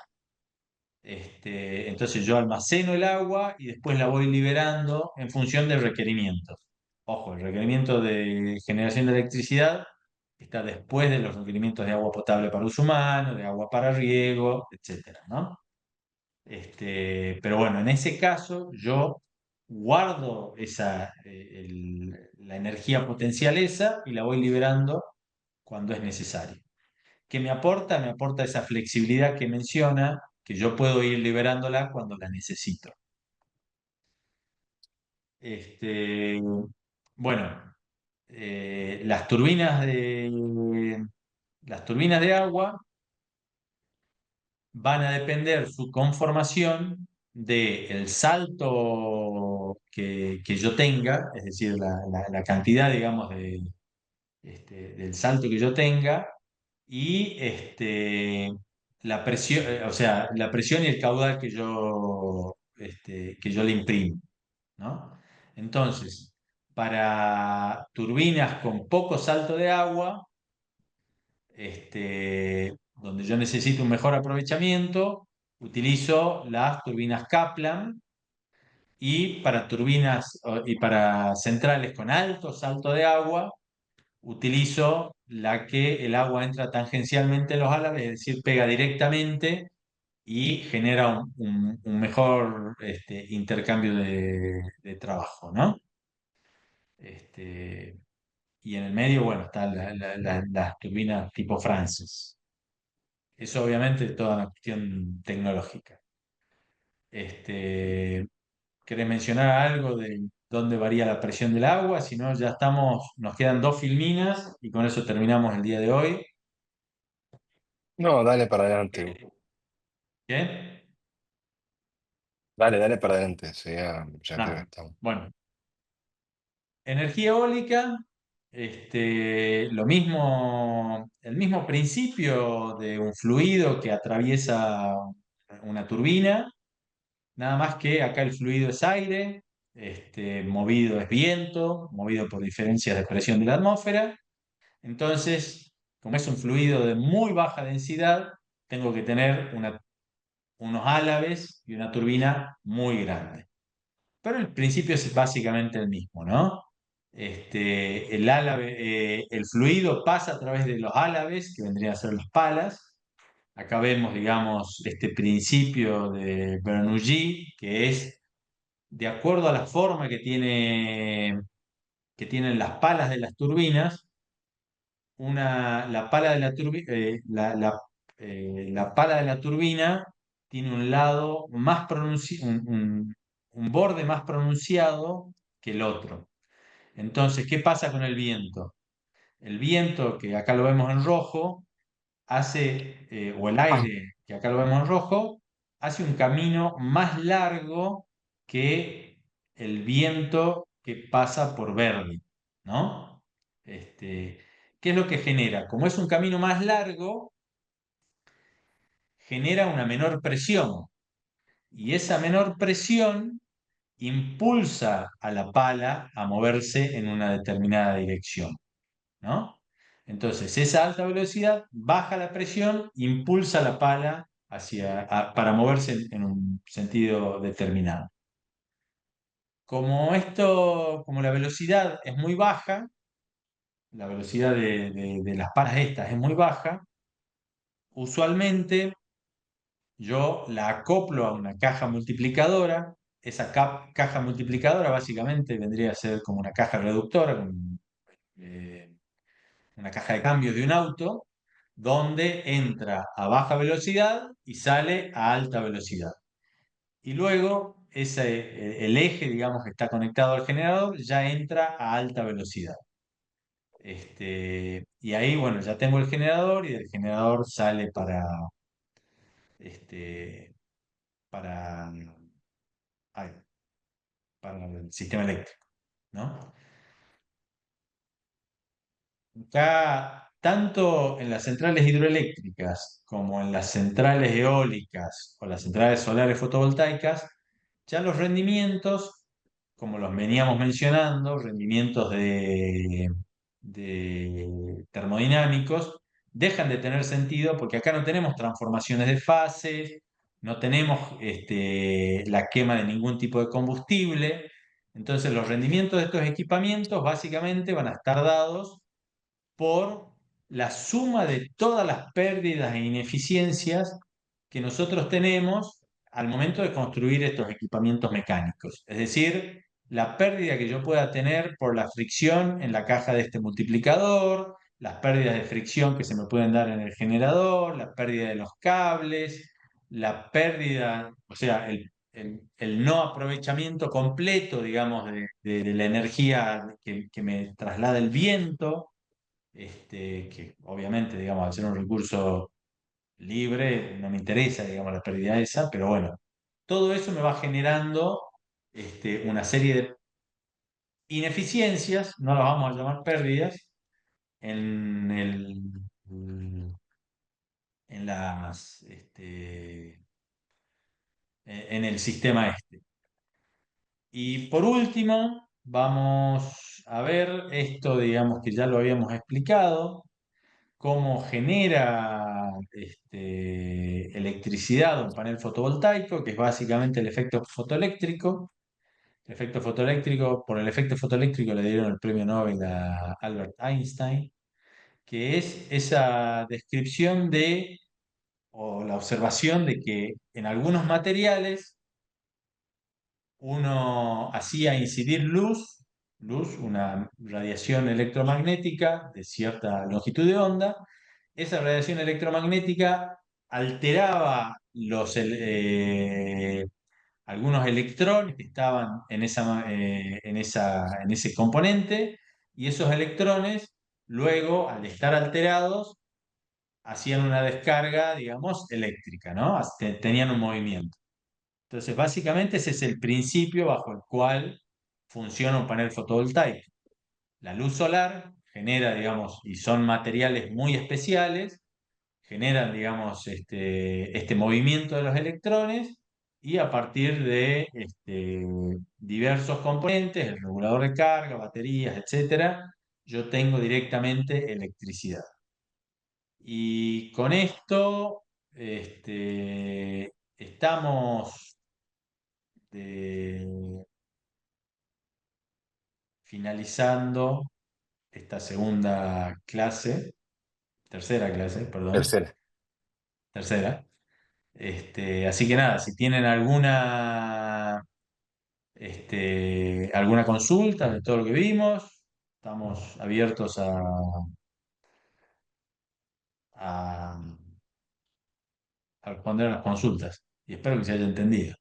Entonces yo almaceno el agua y después la voy liberando en función del requerimiento. Ojo, el requerimiento de generación de electricidad está después de los requerimientos de agua potable para uso humano, de agua para riego, etcétera, ¿no? Pero bueno, en ese caso yo guardo la energía potencial esa y la voy liberando cuando es necesario. ¿Qué me aporta? Me aporta esa flexibilidad que menciona, que yo puedo ir liberándola cuando la necesito. Este, bueno, las turbinas de agua van a depender su conformación del salto que yo tenga, es decir, la cantidad, digamos, del salto que yo tenga y la presión, o sea, la presión y el caudal que yo le imprimo, ¿no? Entonces, para turbinas con poco salto de agua, donde yo necesito un mejor aprovechamiento, utilizo las turbinas Kaplan y para y para centrales con alto salto de agua, utilizo la que el agua entra tangencialmente en los álabes, es decir, pega directamente y genera un mejor intercambio de trabajo, ¿no? Este, y en el medio, bueno, están las turbinas tipo Francis. Eso obviamente es toda una cuestión tecnológica. Este, ¿Querés mencionar algo de dónde varía la presión del agua? Si no, ya estamos, nos quedan dos filminas y con eso terminamos el día de hoy. No, dale para adelante. ¿Bien? Dale, dale para adelante. Sí, ya creo que Nada. estamos. Bueno, energía eólica, lo mismo, el mismo principio de un fluido que atraviesa una turbina. Nada más que acá el fluido es aire, movido es viento, movido por diferencias de presión de la atmósfera. Entonces, como es un fluido de muy baja densidad, tengo que tener unos álabes y una turbina muy grande. Pero el principio es básicamente el mismo, ¿no? El fluido pasa a través de los álabes, que vendrían a ser las palas. Acá vemos, digamos, este principio de Bernoulli, que es de acuerdo a la forma que tienen las palas de las turbinas, la pala de la pala de la turbina tiene un lado más un borde más pronunciado que el otro. Entonces, ¿qué pasa con el viento? El viento, que acá lo vemos en rojo, o el aire, que acá lo vemos en rojo, hace un camino más largo que el viento que pasa por verde, ¿no? ¿Qué es lo que genera? Como es un camino más largo, genera una menor presión y esa menor presión impulsa a la pala a moverse en una determinada dirección, ¿no? Entonces, esa alta velocidad baja la presión, impulsa la pala para moverse en un sentido determinado. Como la velocidad es muy baja, la velocidad de las palas estas es muy baja, usualmente yo la acoplo a una caja multiplicadora. Esa caja multiplicadora básicamente vendría a ser como una caja reductora, eh, una caja de cambio de un auto, donde entra a baja velocidad y sale a alta velocidad. Y luego el eje, digamos, que está conectado al generador, ya entra a alta velocidad. Y ahí, bueno, ya tengo el generador y del generador sale este, para, ay, para el sistema eléctrico, ¿no? Acá, tanto en las centrales hidroeléctricas como en las centrales eólicas o las centrales solares fotovoltaicas, ya los rendimientos, como los veníamos mencionando, rendimientos de termodinámicos, dejan de tener sentido porque acá no tenemos transformaciones de fase, no tenemos la quema de ningún tipo de combustible. Entonces, los rendimientos de estos equipamientos básicamente van a estar dados por la suma de todas las pérdidas e ineficiencias que nosotros tenemos al momento de construir estos equipamientos mecánicos. Es decir, la pérdida que yo pueda tener por la fricción en la caja de este multiplicador, las pérdidas de fricción que se me pueden dar en el generador, la pérdida de los cables, la pérdida, o sea, el no aprovechamiento completo, digamos, de la energía que me traslada el viento, que obviamente, digamos, al ser un recurso libre, no me interesa, digamos, la pérdida esa, pero bueno, todo eso me va generando una serie de ineficiencias, no las vamos a llamar pérdidas, en en las, en el sistema este. Y por último, vamos a ver esto, digamos que ya lo habíamos explicado, cómo genera electricidad un panel fotovoltaico, que es básicamente el efecto fotoeléctrico. El efecto fotoeléctrico, por el efecto fotoeléctrico le dieron el premio Nobel a Albert Einstein, que es esa descripción de, o la observación de que en algunos materiales uno hacía incidir luz, una radiación electromagnética de cierta longitud de onda. Esa radiación electromagnética alteraba algunos electrones que estaban en ese componente, y esos electrones luego, al estar alterados, hacían una descarga, digamos, eléctrica, ¿no? Tenían un movimiento. Entonces, básicamente ese es el principio bajo el cual funciona un panel fotovoltaico. La luz solar genera, digamos, y son materiales muy especiales, generan, digamos, este movimiento de los electrones, y a partir de diversos componentes, el regulador de carga, baterías, etcétera, yo tengo directamente electricidad. Y con esto estamos de- finalizando esta segunda clase, tercera clase, perdón, Tercera. tercera. Así que nada, si tienen alguna consulta de todo lo que vimos, estamos abiertos a, a responder a las consultas, y espero que se haya entendido.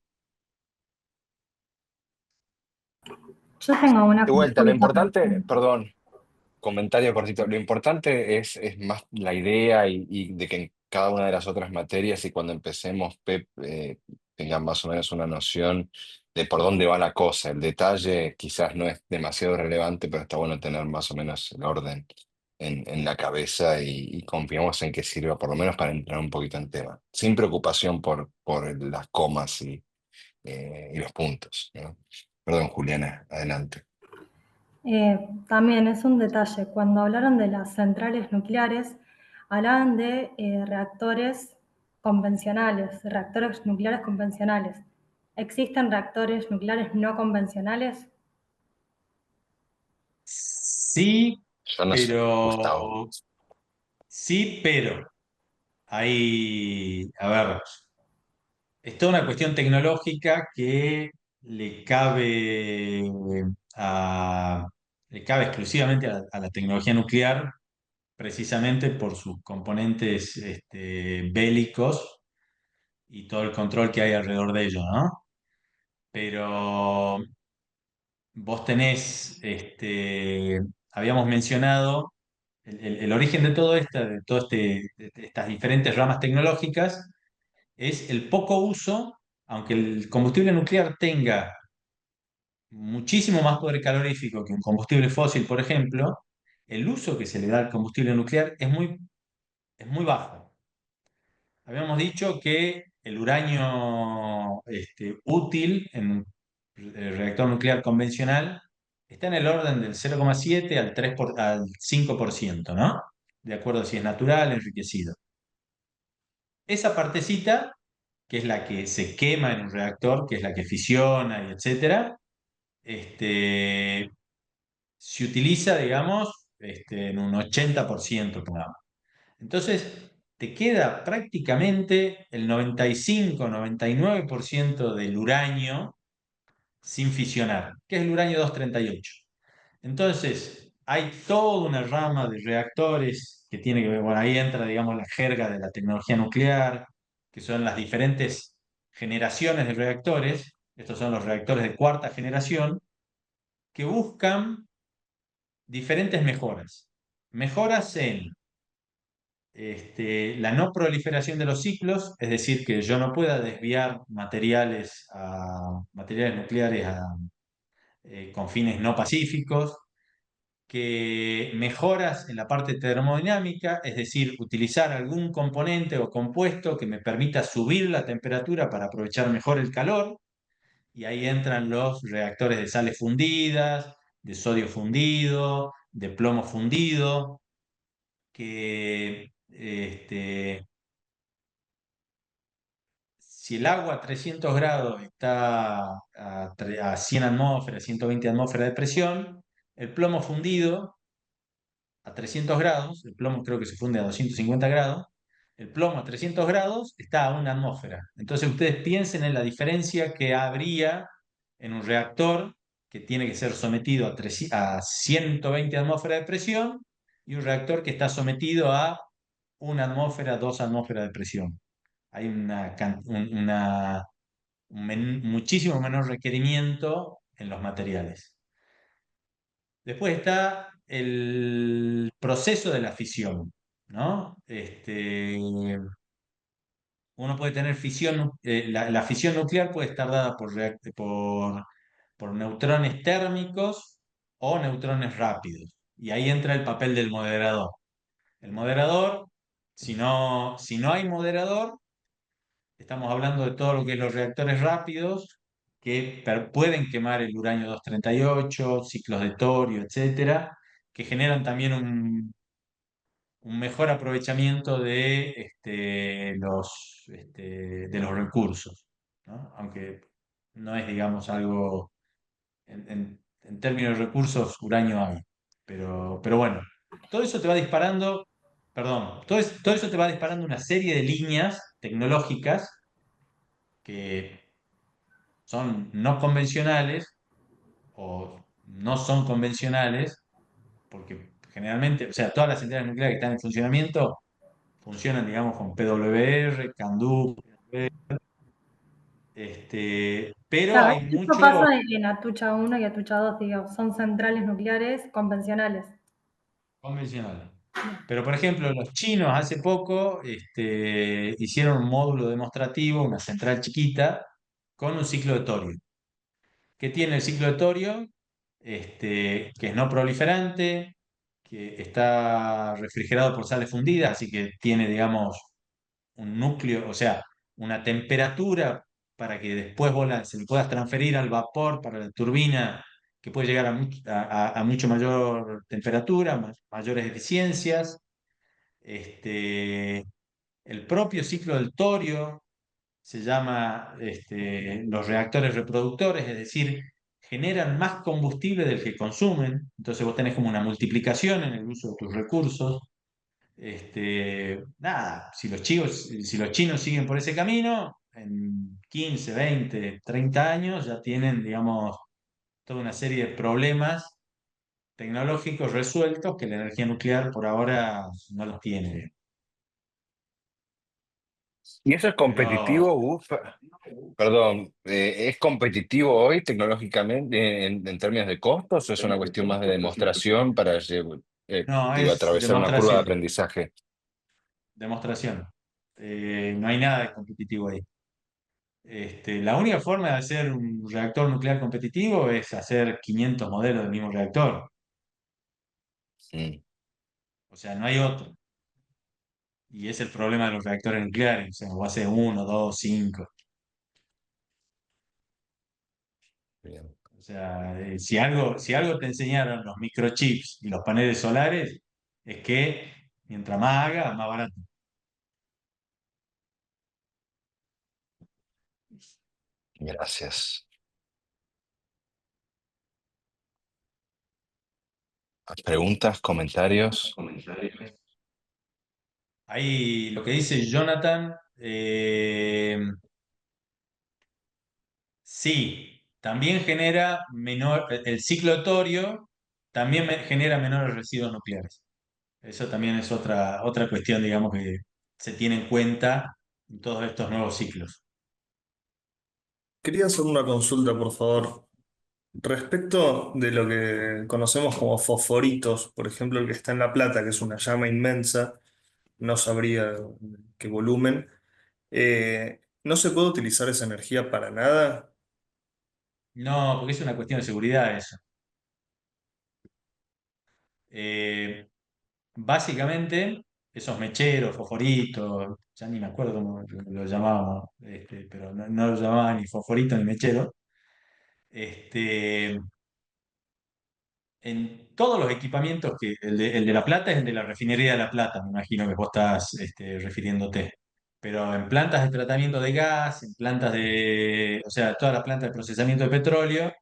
Yo tengo una De vuelta, lo consulta. importante, perdón, comentario cortito. Lo importante es más la idea y de que en cada una de las otras materias y cuando empecemos, Pep, tengan más o menos una noción de por dónde va la cosa. El detalle quizás no es demasiado relevante, pero está bueno tener más o menos el orden en la cabeza y confiamos en que sirva por lo menos para entrar un poquito en tema, sin preocupación por las comas y los puntos, ¿no? Perdón, Juliana, adelante. También es un detalle, cuando hablaron de las centrales nucleares, hablaban de reactores convencionales, reactores nucleares convencionales. ¿Existen reactores nucleares no convencionales? Sí, Yo no sé, Gustavo. pero sí, pero a ver, es toda una cuestión tecnológica que le cabe a- le cabe exclusivamente a la tecnología nuclear, precisamente por sus componentes bélicos y todo el control que hay alrededor de ello, ¿no? Pero vos tenés, habíamos mencionado el origen de todo esto, de estas diferentes ramas tecnológicas, es el poco uso, aunque el combustible nuclear tenga muchísimo más poder calorífico que un combustible fósil, por ejemplo, el uso que se le da al combustible nuclear es muy bajo. Habíamos dicho que el uranio útil en un reactor nuclear convencional está en el orden del 0,7 al 5%, ¿no? De acuerdo a si es natural, enriquecido. Esa partecita, que es la que se quema en un reactor, que es la que fisiona y etcétera, este, se utiliza, digamos, en un 80%, pongamos. Entonces, te queda prácticamente el 95-99% del uranio sin fisionar, que es el uranio 238. Entonces, hay toda una rama de reactores que tiene que ver, bueno, ahí entra, digamos, la jerga de la tecnología nuclear, que son las diferentes generaciones de reactores, estos son los reactores de cuarta generación, que buscan diferentes mejoras. Mejoras en la no proliferación de los ciclos, es decir, que yo no pueda desviar materiales nucleares con fines no pacíficos, que mejoras en la parte termodinámica, es decir, utilizar algún componente o compuesto que me permita subir la temperatura para aprovechar mejor el calor, y ahí entran los reactores de sales fundidas, de sodio fundido, de plomo fundido, que si el agua a 300 grados está a 100 atmósferas, 120 atmósferas de presión, el plomo fundido a 300 grados, el plomo creo que se funde a 250 grados, el plomo a 300 grados está a una atmósfera. Entonces ustedes piensen en la diferencia que habría en un reactor que tiene que ser sometido a 120 atmósferas de presión y un reactor que está sometido a una atmósfera, 2 atmósferas de presión. Hay muchísimo menor requerimiento en los materiales. Después está el proceso de la fisión, ¿no? Uno puede tener fisión, la fisión nuclear puede estar dada por neutrones térmicos o neutrones rápidos. Y ahí entra el papel del moderador. El moderador, si no hay moderador, estamos hablando de todo lo que es los reactores rápidos, que pueden quemar el uranio 238, ciclos de torio, etcétera, que generan también un mejor aprovechamiento de los recursos, ¿no? Aunque no es, digamos, algo, en términos de recursos, uranio hay. Pero bueno, todo eso te va disparando, perdón, todo eso te va disparando una serie de líneas tecnológicas que son no convencionales o no son convencionales, porque generalmente, o sea, todas las centrales nucleares que están en funcionamiento funcionan, digamos, con PWR, CANDU, pero Claro, hay esto mucho pasa en Atucha 1 y Atucha 2, digo, son centrales nucleares convencionales. convencional. Pero, por ejemplo, los chinos hace poco hicieron un módulo demostrativo, una central chiquita, con un ciclo de torio. ¿Qué tiene el ciclo de torio? Que es no proliferante, que está refrigerado por sales fundidas, así que tiene, digamos, un núcleo, o sea, una temperatura para que después se le puedas transferir al vapor para la turbina, que puede llegar a mucho mayor temperatura, mayores eficiencias. Este, el propio ciclo del torio se llama los reactores reproductores, es decir, generan más combustible del que consumen, entonces vos tenés como una multiplicación en el uso de tus recursos. Nada, si los chinos siguen por ese camino, en 15, 20, 30 años ya tienen, digamos, toda una serie de problemas tecnológicos resueltos que la energía nuclear por ahora no los tiene. ¿Y eso es Pero competitivo, Gus? Perdón, ¿es competitivo hoy tecnológicamente en términos de costos o es una cuestión más de demostración para, no, digo, es atravesar una curva de demostración, aprendizaje? demostración. No hay nada de competitivo ahí. La única forma de hacer un reactor nuclear competitivo es hacer 500 modelos del mismo reactor. Mm, O sea, no hay otro. Y es el problema de los reactores nucleares. O sea, o hace uno, dos, cinco. bien. O sea, si algo te enseñaron los microchips y los paneles solares, es que mientras más haga, más barato. Gracias. ¿Preguntas, comentarios? Ahí lo que dice Jonathan, sí, también genera el ciclo de torio también genera menores residuos nucleares. Eso también es otra cuestión, digamos, que se tiene en cuenta en todos estos nuevos ciclos. Quería hacer una consulta, por favor. Respecto de lo que conocemos como fosforitos, por ejemplo, el que está en La Plata, que es una llama inmensa, no sabría qué volumen, ¿no se puede utilizar esa energía para nada? No, porque es una cuestión de seguridad eso. Eh, Básicamente, esos mecheros, fosforitos, ya ni me acuerdo cómo lo llamábamos, pero no lo llamaban ni fosforito ni mechero. Este, en todos los equipamientos que el de La Plata es el de la refinería de La Plata, me imagino que vos estás refiriéndote. Pero en plantas de tratamiento de gas, en plantas o sea, todas las plantas de procesamiento de petróleo,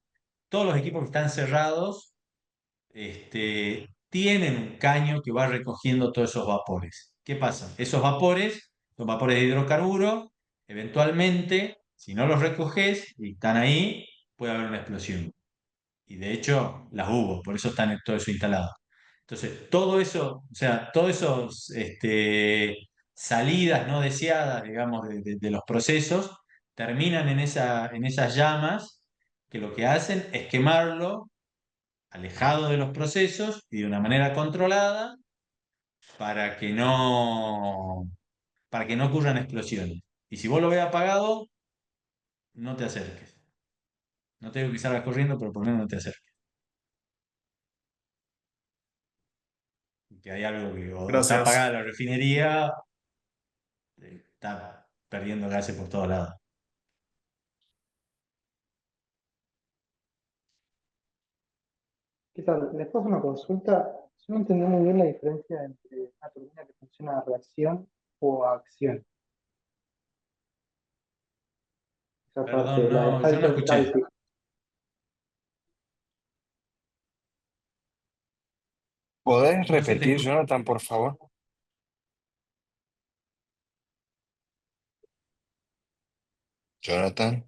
todos los equipos que están cerrados tienen un caño que va recogiendo todos esos vapores. ¿Qué pasa? Esos vapores son vapores de hidrocarburo, eventualmente, si no los recoges y están ahí, puede haber una explosión. Y de hecho, las hubo, por eso están todo eso instalado. Entonces, todo eso, o sea, todos esos salidas no deseadas, digamos, de los procesos, terminan en esas llamas que lo que hacen es quemarlo alejado de los procesos y de una manera controlada para que para que no ocurran explosiones. Y si vos lo ves apagado, no te acerques. No te digo que salgas corriendo, pero por lo menos no te acerques. Que hay algo que o está apagada Gracias. la refinería, está perdiendo gases por todos lados. ¿Qué tal? Les paso una consulta. Yo no entendí muy bien la diferencia entre una turbina que funciona a reacción o a acción. Esa parte, Perdón, la de no, yo no escuché. Falkenstein. ¿Podés No se te repetir, escucha. Jonathan, por favor? Jonathan,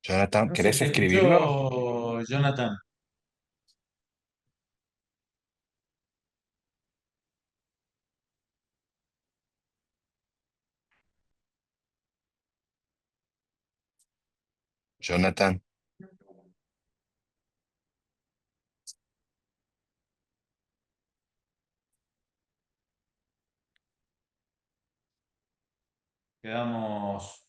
Jonathan, No se ¿querés te escribirlo? escuchó, Jonathan. Jonathan, Quedamos.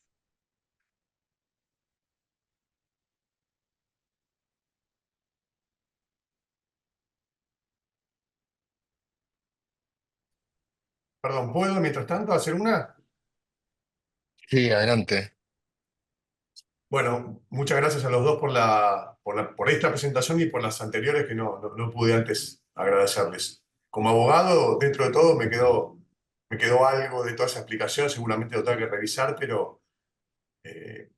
Perdón, ¿puedo mientras tanto hacer una? sí, adelante. Bueno, muchas gracias a los dos por esta presentación y por las anteriores que no pude antes agradecerles. Como abogado, dentro de todo, me quedó algo de toda esa explicación, seguramente lo tengo que revisar, eh,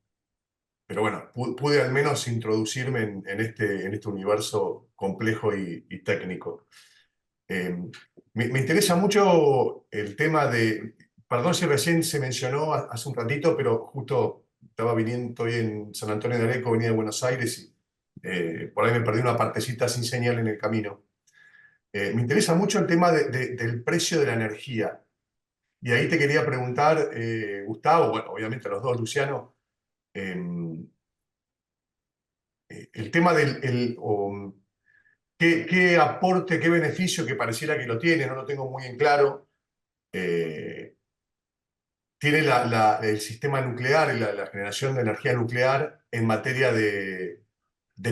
pero bueno, pude al menos introducirme en este universo complejo y técnico. Eh, me interesa mucho el tema de, perdón si recién se mencionó hace un ratito, pero justo estaba viniendo, estoy en San Antonio de Areco, venía de Buenos Aires y por ahí me perdí una partecita sin señal en el camino. Me interesa mucho el tema del precio de la energía. Y ahí te quería preguntar, Gustavo, bueno, obviamente a los dos, Luciano, eh, el tema qué aporte, qué beneficio que pareciera que lo tiene, no lo tengo muy en claro. eh, Tiene el sistema nuclear y la generación de energía nuclear en materia de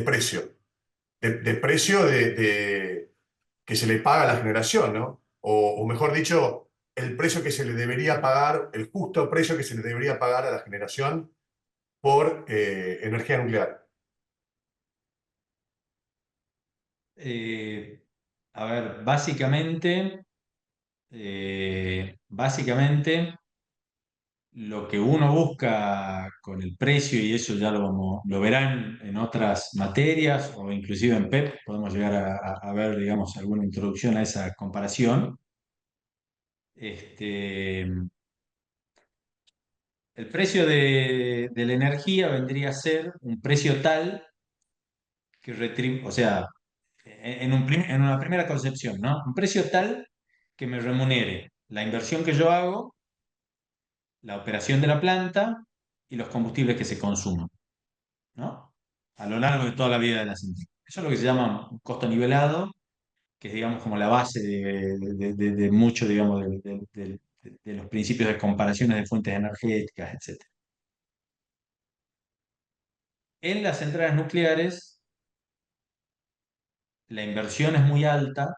precio, de precio que se le paga a la generación, ¿no? O mejor dicho, el precio que se le debería pagar, el justo precio que se le debería pagar a la generación por energía nuclear. Eh, a ver, básicamente, lo que uno busca con el precio, y eso ya lo verán en otras materias o inclusive en PEP, podemos llegar a ver, digamos, alguna introducción a esa comparación. Este, el precio de la energía vendría a ser un precio tal o sea, en una primera concepción, ¿no? Un precio tal que me remunere la inversión que yo hago, la operación de la planta y los combustibles que se consuman, ¿no? A lo largo de toda la vida de la central. Eso es lo que se llama un costo nivelado, que es, digamos, como la base de mucho, digamos, de los principios de comparaciones de fuentes energéticas, etc. En las centrales nucleares, la inversión es muy alta,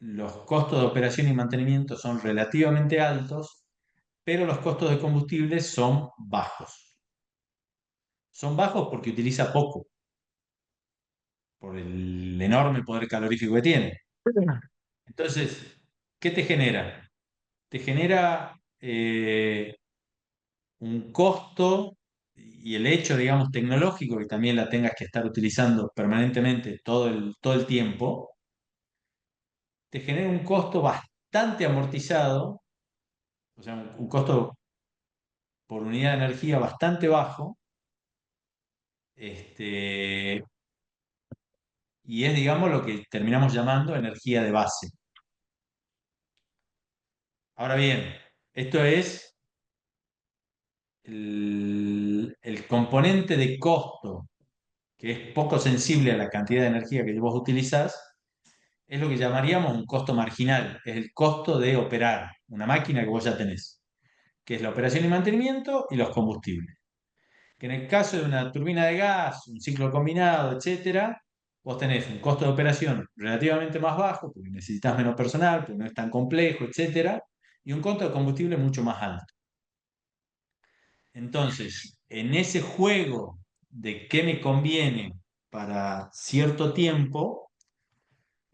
los costos de operación y mantenimiento son relativamente altos, pero los costos de combustible son bajos. Son bajos porque utiliza poco, por el enorme poder calorífico que tiene. Entonces, ¿qué te genera? Te genera un costo y el hecho, digamos, tecnológico, que también la tengas que estar utilizando permanentemente todo el tiempo, te genera un costo bastante amortizado, o sea, un costo por unidad de energía bastante bajo, este, y es, digamos, lo que terminamos llamando energía de base. Ahora bien, esto es el componente de costo, que es poco sensible a la cantidad de energía que vos utilizás, es lo que llamaríamos un costo marginal, es el costo de operar una máquina que vos ya tenés, que es la operación y mantenimiento y los combustibles. Que en el caso de una turbina de gas, un ciclo combinado, etcétera, vos tenés un costo de operación relativamente más bajo, porque necesitas menos personal, porque no es tan complejo, etcétera, y un costo de combustible mucho más alto. Entonces, en ese juego de qué me conviene para cierto tiempo,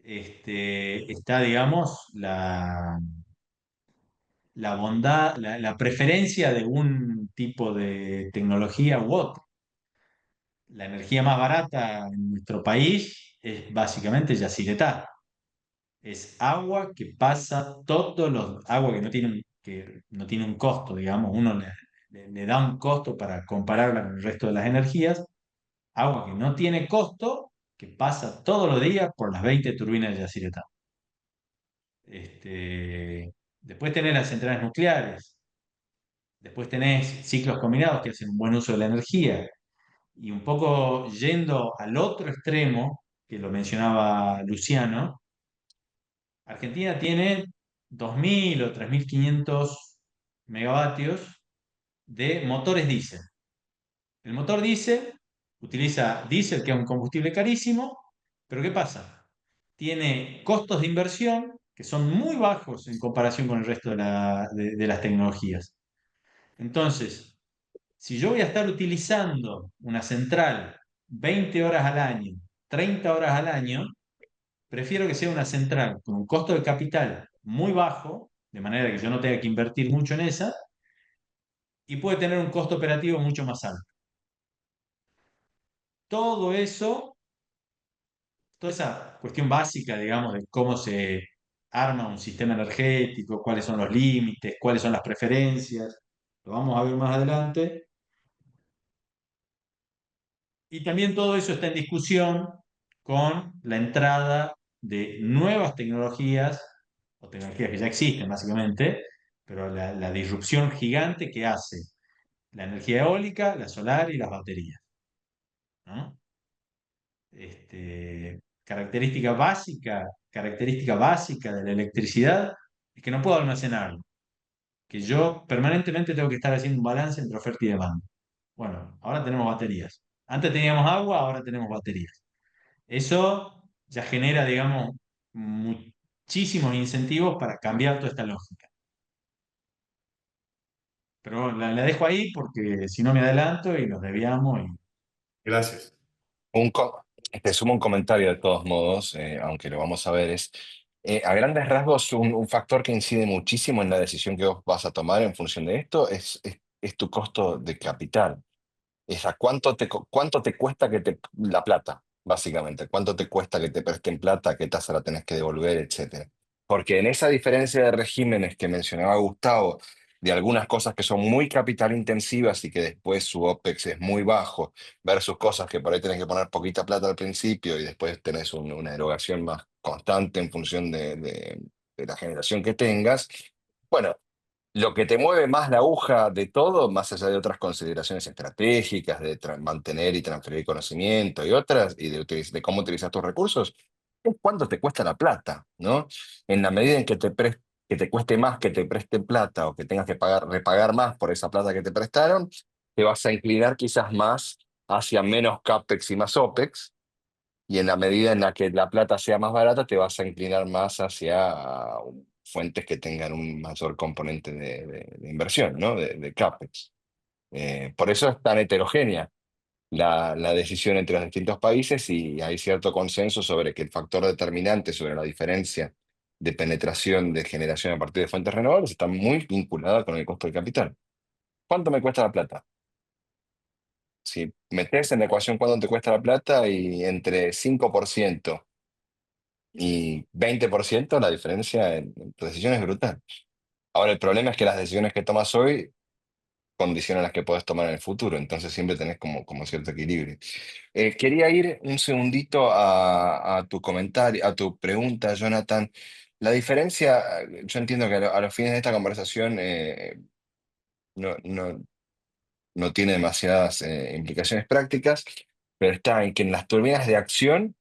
está, digamos, la bondad, la preferencia de un tipo de tecnología u otro. La energía más barata en nuestro país es básicamente yacyretá. Es agua que pasa todos los... Agua que no tiene un costo, digamos, uno le da un costo para compararla con el resto de las energías. Agua que no tiene costo, que pasa todos los días por las 20 turbinas de yacyretá. Después tenés las centrales nucleares, después tenés ciclos combinados que hacen un buen uso de la energía. Y un poco yendo al otro extremo, que lo mencionaba Luciano, Argentina tiene 2.000 o 3.500 megavatios de motores diésel. El motor diésel utiliza diésel, que es un combustible carísimo, pero ¿qué pasa? Tiene costos de inversión que son muy bajos en comparación con el resto de las tecnologías. Entonces, si yo voy a estar utilizando una central 20 horas al año, 30 horas al año, prefiero que sea una central con un costo de capital muy bajo, de manera que yo no tenga que invertir mucho en esa, y puede tener un costo operativo mucho más alto. Todo eso, toda esa cuestión básica, digamos, de cómo se arma un sistema energético, cuáles son los límites, cuáles son las preferencias, lo vamos a ver más adelante. Y también todo eso está en discusión con la entrada de nuevas tecnologías, o tecnologías que ya existen básicamente, pero la disrupción gigante que hace la energía eólica, la solar y las baterías, ¿no? Característica básica de la electricidad es que no puedo almacenarlo, que yo permanentemente tengo que estar haciendo un balance entre oferta y demanda. Bueno, ahora tenemos baterías. Antes teníamos agua, ahora tenemos baterías. Eso ya genera, digamos, muchísimos incentivos para cambiar toda esta lógica. Pero bueno, la dejo ahí porque si no me adelanto y nos desviamos. Gracias. Te sumo un comentario de todos modos, aunque lo vamos a ver, es a grandes rasgos un factor que incide muchísimo en la decisión que vos vas a tomar en función de esto es tu costo de capital. Es a cuánto te cuesta la plata, básicamente, cuánto te cuesta que te presten plata, qué tasa la tenés que devolver, etcétera. Porque en esa diferencia de regímenes que mencionaba Gustavo, de algunas cosas que son muy capital intensivas y que después su OPEX es muy bajo, versus cosas que por ahí tenés que poner poquita plata al principio y después tenés una erogación más constante en función de la generación que tengas. Bueno, lo que te mueve más la aguja de todo, más allá de otras consideraciones estratégicas, de mantener y transferir conocimiento y otras, y de cómo utilizar tus recursos, es cuánto te cuesta la plata, ¿no? En la medida en que te cueste más que te presten plata o que tengas que repagar más por esa plata que te prestaron, te vas a inclinar quizás más hacia menos CAPEX y más OPEX, y en la medida en la que la plata sea más barata, te vas a inclinar más hacia fuentes que tengan un mayor componente de inversión, ¿no? De CAPEX. Por eso es tan heterogénea la decisión entre los distintos países y hay cierto consenso sobre que el factor determinante sobre la diferencia de penetración de generación a partir de fuentes renovables está muy vinculada con el costo del capital. ¿Cuánto me cuesta la plata? Si metes en la ecuación cuánto te cuesta la plata y entre 5% y 20%, la diferencia en tu decisión es brutal. Ahora, el problema es que las decisiones que tomas hoy condicionan las que puedes tomar en el futuro, entonces siempre tenés como cierto equilibrio. Quería ir un segundito a tu comentario, a tu pregunta, Jonathan. La diferencia, yo entiendo que a los fines de esta conversación no, no tiene demasiadas implicaciones prácticas, pero está en que en las turbinas de acción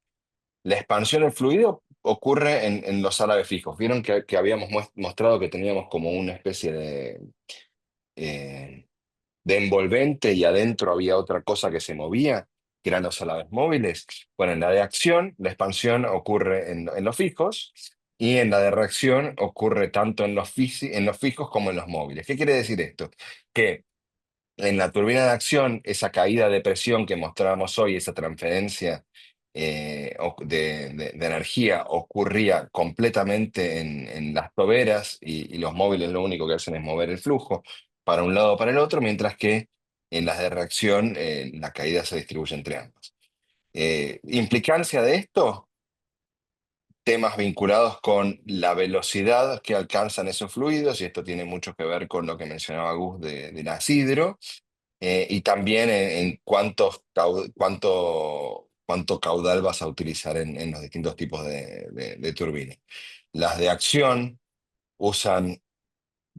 la expansión del fluido ocurre en los álabes fijos. Vieron que habíamos mostrado que teníamos como una especie eh, de envolvente y adentro había otra cosa que se movía, que eran los álabes móviles. Bueno, en la de acción, la expansión ocurre en los fijos y en la de reacción ocurre tanto en los fijos como en los móviles. ¿Qué quiere decir esto? Que en la turbina de acción, esa caída de presión que mostrábamos hoy, esa transferencia de energía ocurría completamente en las toberas y los móviles lo único que hacen es mover el flujo para un lado o para el otro, mientras que en las de reacción la caída se distribuye entre ambas. Implicancia de esto, temas vinculados con la velocidad que alcanzan esos fluidos, y esto tiene mucho que ver con lo que mencionaba Gus de la sidro y también en cuánto caudal vas a utilizar en los distintos tipos de turbinas. Las de acción usan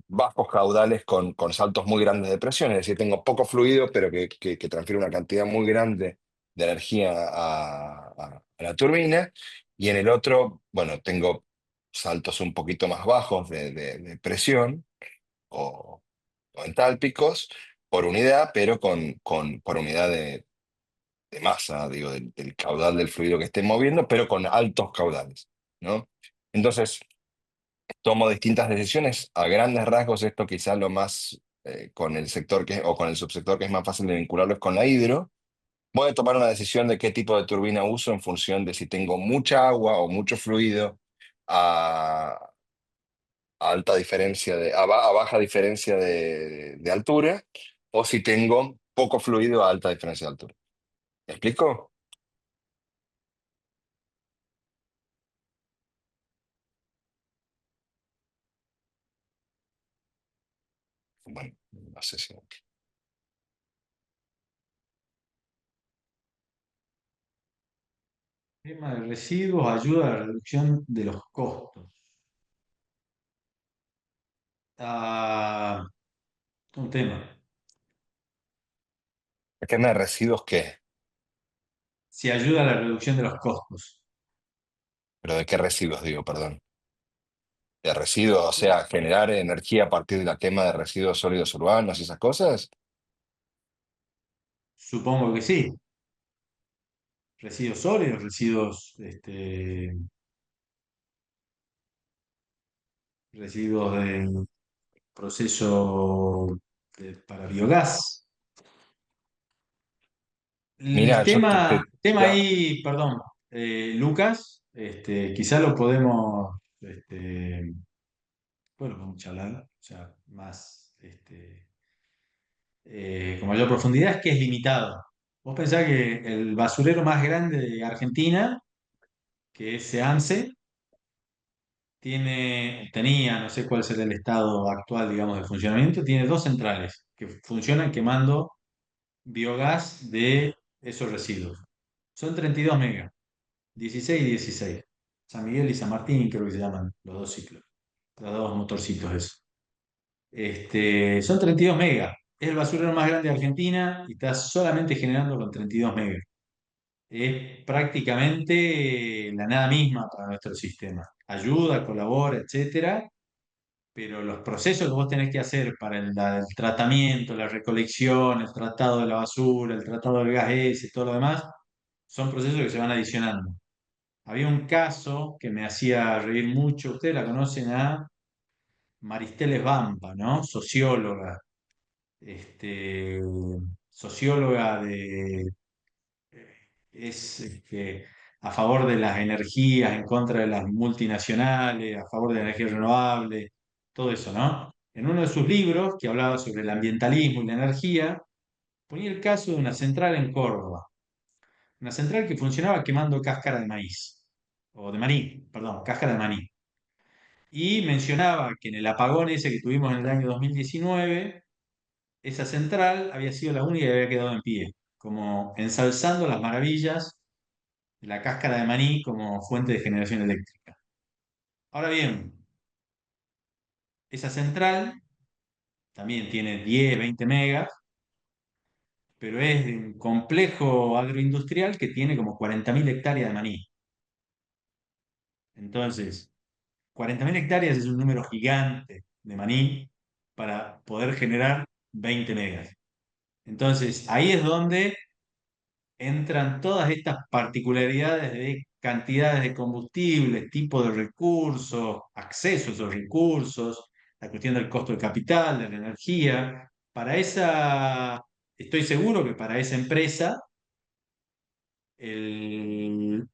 bajos caudales con saltos muy grandes de presión, es decir, tengo poco fluido, pero que transfiere una cantidad muy grande de energía a la turbina, y en el otro, bueno, tengo saltos un poquito más bajos de presión o, o entálpicos por unidad, pero por unidad de masa, digo, del caudal del fluido que esté moviendo, pero con altos caudales, ¿no? Entonces, tomo distintas decisiones. A grandes rasgos, esto quizás lo más con el sector o con el subsector que es más fácil de vincularlo es con la hidro. Voy a tomar una decisión de qué tipo de turbina uso en función de si tengo mucha agua o mucho fluido a, a alta diferencia a baja diferencia de altura, o si tengo poco fluido a alta diferencia de altura. ¿Me explico? Bueno, no sé si. El tema de residuos ayuda a la reducción de los costos. Ah, un tema. ¿El tema de residuos qué? Si ayuda a la reducción de los costos. ¿Pero de qué residuos digo, perdón? ¿De residuos, o sea, generar energía a partir de la quema de residuos sólidos urbanos y esas cosas? Supongo que sí. Residuos sólidos, residuos, residuos del proceso para biogás. El Mira, yo tema ahí, perdón, Lucas, quizá lo podemos, bueno, vamos a charlar, o sea, más, con mayor profundidad, es que es limitado. Vos pensás que el basurero más grande de Argentina, que es SEANSE, tenía, no sé cuál será el estado actual, digamos, de funcionamiento, tiene dos centrales que funcionan quemando biogás de esos residuos. Son 32 megas, 16 y 16. San Miguel y San Martín, creo que se llaman los dos ciclos, los dos motorcitos esos. Son 32 megas. Es el basurero más grande de Argentina y está solamente generando con 32 megas. Es prácticamente la nada misma para nuestro sistema. Ayuda, colabora, etcétera, pero los procesos que vos tenés que hacer para el tratamiento, la recolección, el tratado de la basura, el tratado del gas ese, todo lo demás, son procesos que se van adicionando. Había un caso que me hacía reír mucho, ustedes la conocen a Maristeles Vampa, ¿no? Socióloga, este, socióloga a favor de las energías, en contra de las multinacionales, a favor de la energía renovable, todo eso, ¿no? En uno de sus libros, que hablaba sobre el ambientalismo y la energía, ponía el caso de una central en Córdoba, una central que funcionaba quemando cáscara de maíz, o de maní, perdón, cáscara de maní. Y mencionaba que en el apagón ese que tuvimos en el año 2019, esa central había sido la única que había quedado en pie, como ensalzando las maravillas de la cáscara de maní como fuente de generación eléctrica. Ahora bien, esa central también tiene 10, 20 megas, pero es de un complejo agroindustrial que tiene como 40.000 hectáreas de maní. Entonces, 40.000 hectáreas es un número gigante de maní para poder generar 20 megas. Entonces, ahí es donde entran todas estas particularidades de cantidades de combustibles, tipo de recursos, acceso a esos recursos, la cuestión del costo de capital, de la energía. Estoy seguro que para esa empresa el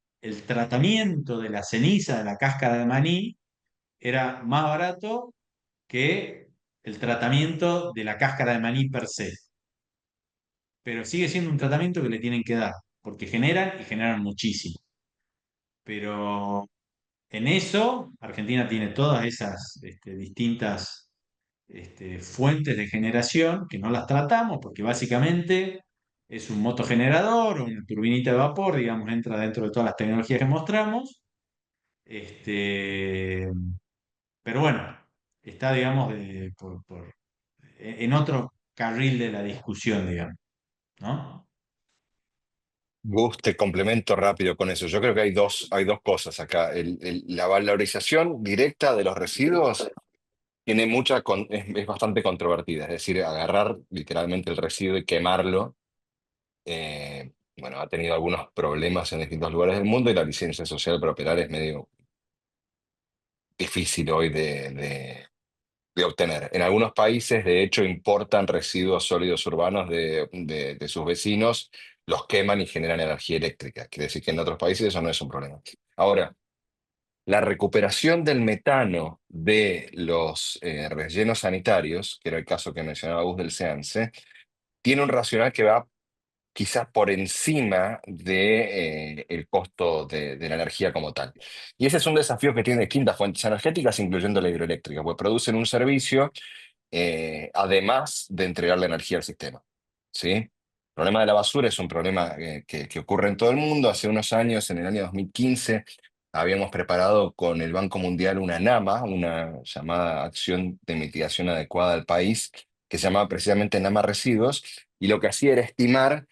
tratamiento de la ceniza de la cáscara de maní era más barato que el tratamiento de la cáscara de maní per se. Pero sigue siendo un tratamiento que le tienen que dar, porque generan y generan muchísimo. Pero en eso, Argentina tiene todas esas distintas fuentes de generación que no las tratamos, porque básicamente es un motogenerador o una turbinita de vapor, digamos, entra dentro de todas las tecnologías que mostramos. Este, pero bueno, está, digamos, en otro carril de la discusión, digamos, ¿no? Gus, te complemento rápido con eso. Yo creo que hay dos cosas acá. La valorización directa de los residuos tiene es bastante controvertida. Es decir, agarrar literalmente el residuo y quemarlo, bueno, ha tenido algunos problemas en distintos lugares del mundo y la licencia social para operar es medio difícil hoy de obtener. En algunos países, de hecho, importan residuos sólidos urbanos de sus vecinos, los queman y generan energía eléctrica. Quiere decir que en otros países eso no es un problema. Ahora, la recuperación del metano de los rellenos sanitarios, que era el caso que mencionaba Gus del SEANSE, tiene un racional que va quizás por encima de, el costo de la energía como tal. Y ese es un desafío que tiene distintas fuentes energéticas, incluyendo la hidroeléctrica, pues producen un servicio además de entregar la energía al sistema. ¿Sí? El problema de la basura es un problema que ocurre en todo el mundo. Hace unos años, en el año 2015, habíamos preparado con el Banco Mundial una NAMA, una llamada Acción de Mitigación Adecuada al País, que se llamaba precisamente NAMA Residuos, y lo que hacía era estimar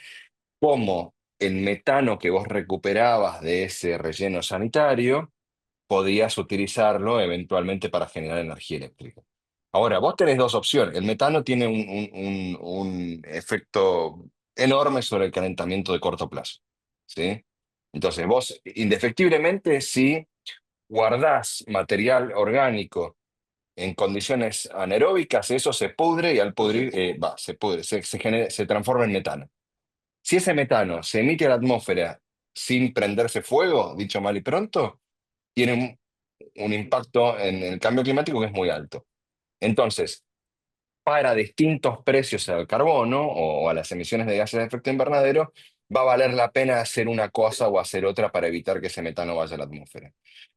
cómo el metano que vos recuperabas de ese relleno sanitario podías utilizarlo eventualmente para generar energía eléctrica. Ahora, vos tenés dos opciones. El metano tiene un efecto enorme sobre el calentamiento de corto plazo, ¿sí? Entonces, vos, indefectiblemente, si guardás material orgánico en condiciones anaeróbicas, eso se pudre y al pudrir, se pudre, se transforma en metano. Si ese metano se emite a la atmósfera sin prenderse fuego, dicho mal y pronto, tiene un impacto en el cambio climático que es muy alto. Entonces, para distintos precios al carbono o a las emisiones de gases de efecto invernadero, va a valer la pena hacer una cosa o hacer otra para evitar que ese metano vaya a la atmósfera.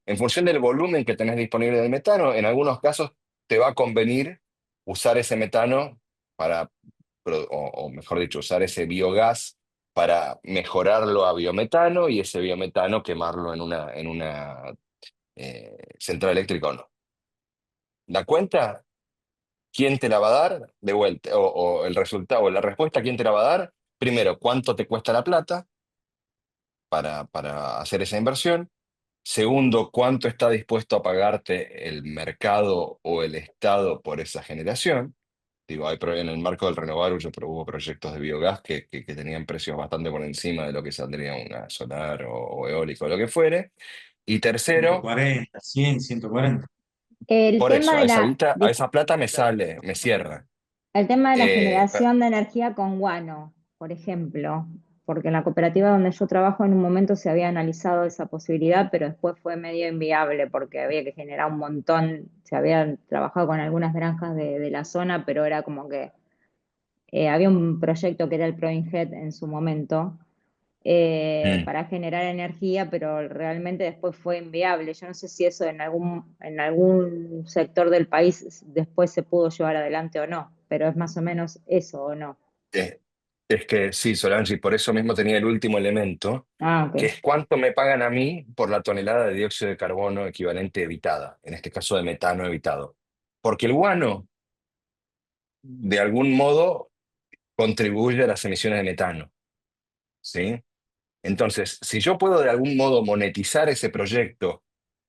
En función del volumen que tenés disponible del metano, en algunos casos te va a convenir usar ese metano para, o mejor dicho, usar ese biogás para mejorarlo a biometano y ese biometano quemarlo en una central eléctrica o no. La cuenta, ¿quién te la va a dar de vuelta? O el resultado, o la respuesta, ¿quién te la va a dar? Primero, ¿cuánto te cuesta la plata para hacer esa inversión? Segundo, ¿cuánto está dispuesto a pagarte el mercado o el Estado por esa generación? Digo, en el marco del renovable hubo proyectos de biogás que tenían precios bastante por encima de lo que saldría una solar o eólico o lo que fuere. Y tercero, 140, 100, 140. El por tema eso, de la, a esa plata me sale, me cierra. el tema de la Eh, generación de energía con guano, por ejemplo, porque en la cooperativa donde yo trabajo en un momento se había analizado esa posibilidad, pero después fue medio inviable porque había que generar un montón, se habían trabajado con algunas granjas de la zona, pero era como que había un proyecto que era el Proinget en su momento, mm, para generar energía, pero realmente después fue inviable. Yo no sé si eso en algún sector del país después se pudo llevar adelante o no, pero es más o menos eso o no. eh, es que sí, Solange, por eso mismo tenía el último elemento, Ah, que ok. es cuánto me pagan a mí por la tonelada de dióxido de carbono equivalente evitada, en este caso de metano evitado. Porque el guano, de algún modo, contribuye a las emisiones de metano, ¿sí? Entonces, si yo puedo de algún modo monetizar ese proyecto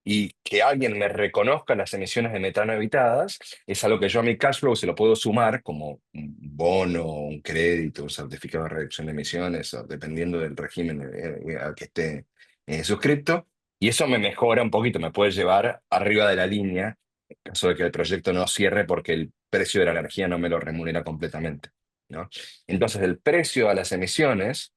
y que alguien me reconozca las emisiones de metano evitadas, es algo que yo a mi cash flow se lo puedo sumar como un bono, un crédito, un certificado de reducción de emisiones, o dependiendo del régimen al que esté suscripto. Y eso me mejora un poquito, me puede llevar arriba de la línea en caso de que el proyecto no cierre porque el precio de la energía no me lo remunera completamente, ¿no? Entonces, el precio a las emisiones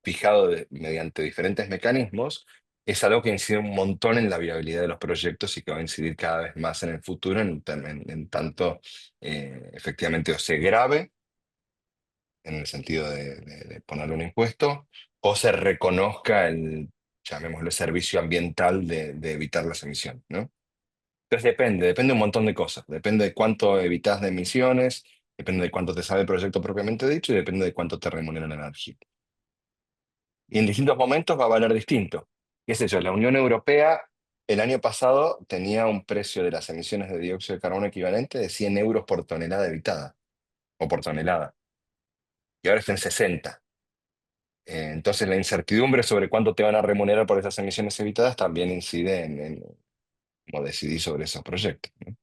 fijado mediante diferentes mecanismos, es algo que incide un montón en la viabilidad de los proyectos y que va a incidir cada vez más en el futuro, en tanto efectivamente o se grave, en el sentido de ponerle un impuesto, o se reconozca el, llamémoslo, servicio ambiental de evitar las emisiones, ¿no? Entonces depende un montón de cosas, depende de cuánto evitas de emisiones, depende de cuánto te sale el proyecto propiamente dicho y depende de cuánto te remunera la energía. Y en distintos momentos va a valer distinto. ¿Qué sé yo? La Unión Europea el año pasado tenía un precio de las emisiones de dióxido de carbono equivalente de 100 euros por tonelada evitada o por tonelada. Y ahora está en 60. Entonces la incertidumbre sobre cuánto te van a remunerar por esas emisiones evitadas también incide en cómo decidís sobre esos proyectos, ¿no?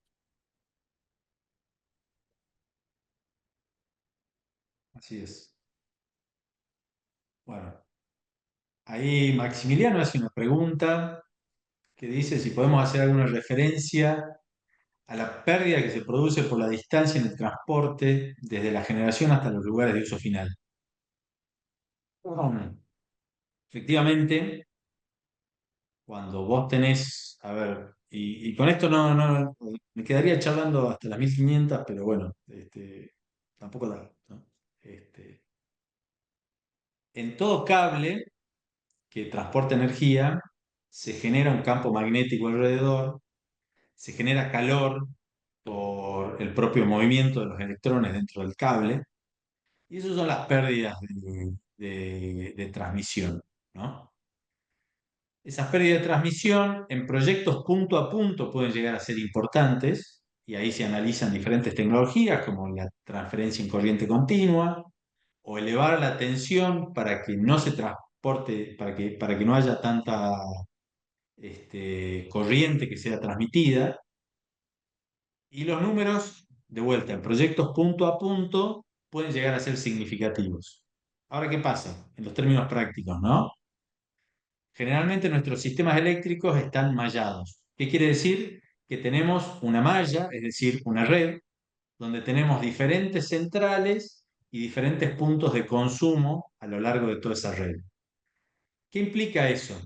Así es. Bueno, ahí Maximiliano hace una pregunta que dice si podemos hacer alguna referencia a la pérdida que se produce por la distancia en el transporte desde la generación hasta los lugares de uso final. Mm. Efectivamente, cuando vos tenés, a ver, y con esto me quedaría charlando hasta las 1500, pero bueno, tampoco da, ¿no? En todo cable que transporta energía, se genera un campo magnético alrededor, se genera calor por el propio movimiento de los electrones dentro del cable, y esas son las pérdidas de transmisión, ¿no? Esas pérdidas de transmisión en proyectos punto a punto pueden llegar a ser importantes, y ahí se analizan diferentes tecnologías como la transferencia en corriente continua o elevar la tensión para que no se transporte, para que no haya tanta corriente que sea transmitida. Y los números, de vuelta, en proyectos punto a punto, pueden llegar a ser significativos. Ahora, ¿qué pasa? En los términos prácticos, ¿no? Generalmente nuestros sistemas eléctricos están mallados. ¿Qué quiere decir? Que tenemos una malla, es decir, una red, donde tenemos diferentes centrales y diferentes puntos de consumo a lo largo de toda esa red. ¿Qué implica eso?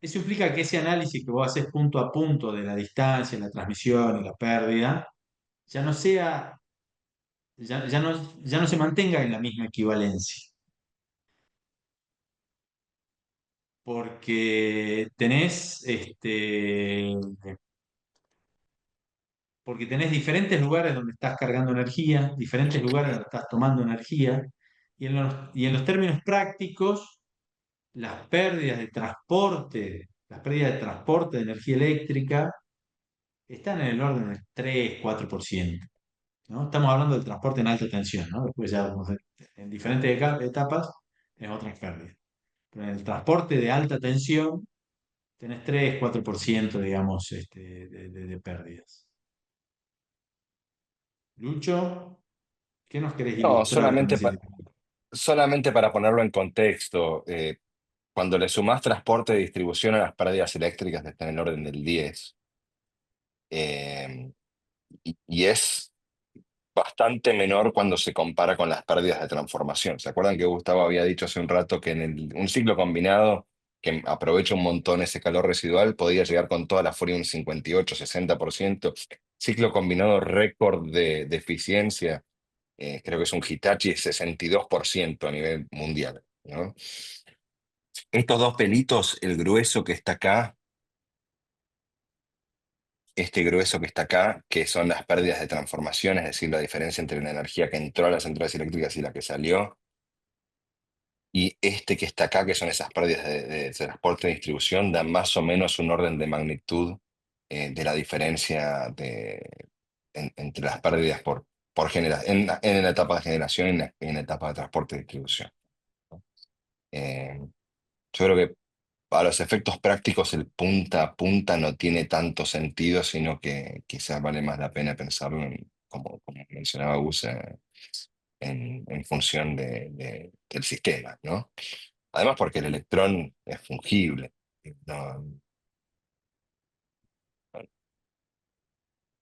Eso implica que ese análisis que vos haces punto a punto de la distancia, la transmisión y la pérdida, ya no sea, ya no se mantenga en la misma equivalencia, porque tenés diferentes lugares donde estás cargando energía, diferentes lugares donde estás tomando energía, y en los términos prácticos, las pérdidas de transporte las pérdidas de transporte de energía eléctrica están en el orden del 3-4%, ¿no? Estamos hablando del transporte en alta tensión, ¿no? Después ya en diferentes etapas es otras pérdidas. Pero en el transporte de alta tensión tenés 3-4%, digamos, de pérdidas. Lucho, ¿qué nos querés No, ilustrar con ese? solamente para ponerlo en contexto, cuando le sumás transporte y distribución a las pérdidas eléctricas están en el orden del 10. eh, y es bastante menor cuando se compara con las pérdidas de transformación. ¿Se acuerdan que Gustavo había dicho hace un rato que en un ciclo combinado que aprovecha un montón ese calor residual podía llegar con toda la furia un 58-60%? Ciclo combinado récord de eficiencia, creo que es un Hitachi, es 62% a nivel mundial, ¿no? Estos dos pelitos, el grueso que está acá, este grueso que está acá, que son las pérdidas de transformación, es decir, la diferencia entre la energía que entró a las centrales eléctricas y la que salió, y este que está acá, que son esas pérdidas de transporte y distribución, dan más o menos un orden de magnitud de la diferencia entre las pérdidas en la etapa de generación y en la etapa de transporte y distribución, ¿no? Yo creo que para los efectos prácticos el punta a punta no tiene tanto sentido, sino que quizás vale más la pena pensarlo como mencionaba Gus, en función del sistema, ¿no? Además porque el electrón es fungible. No,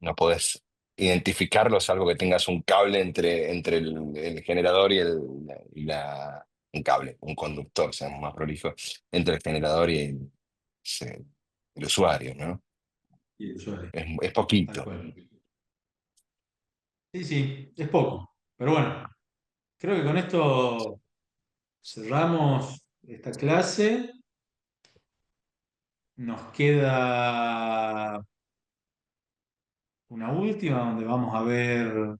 no podés identificarlo, salvo que tengas un cable entre el generador un cable, un conductor, seamos más prolijos, entre el generador y el usuario, ¿no? Y el usuario, Es tal poquito. cual. Sí, sí, es poco. Pero bueno, creo que con esto cerramos esta clase. Nos queda una última donde vamos a ver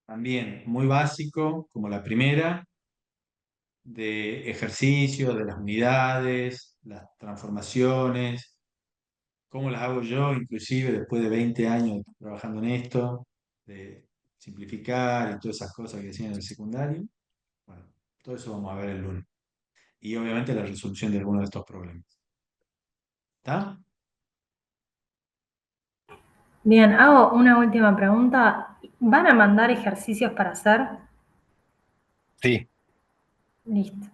también muy básico, como la primera, de ejercicio, de las unidades, las transformaciones, cómo las hago yo, inclusive después de 20 años trabajando en esto, de simplificar y todas esas cosas que decían en el secundario. Bueno, todo eso vamos a ver el lunes. Y obviamente la resolución de algunos de estos problemas. ¿Está? Bien, hago una última pregunta. ¿Van a mandar ejercicios para hacer? Sí, Listo.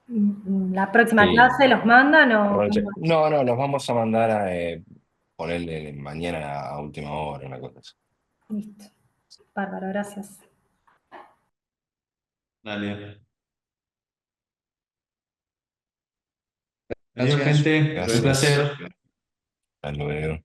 ¿La próxima sí. clase los mandan o Aproveche. cómo es? No, no, nos vamos a mandar a ponerle mañana a última hora, una cosa así. Listo. Bárbaro, gracias. Dale. Adiós, Gracias. gente. Fue un Gracias. placer. Hasta luego.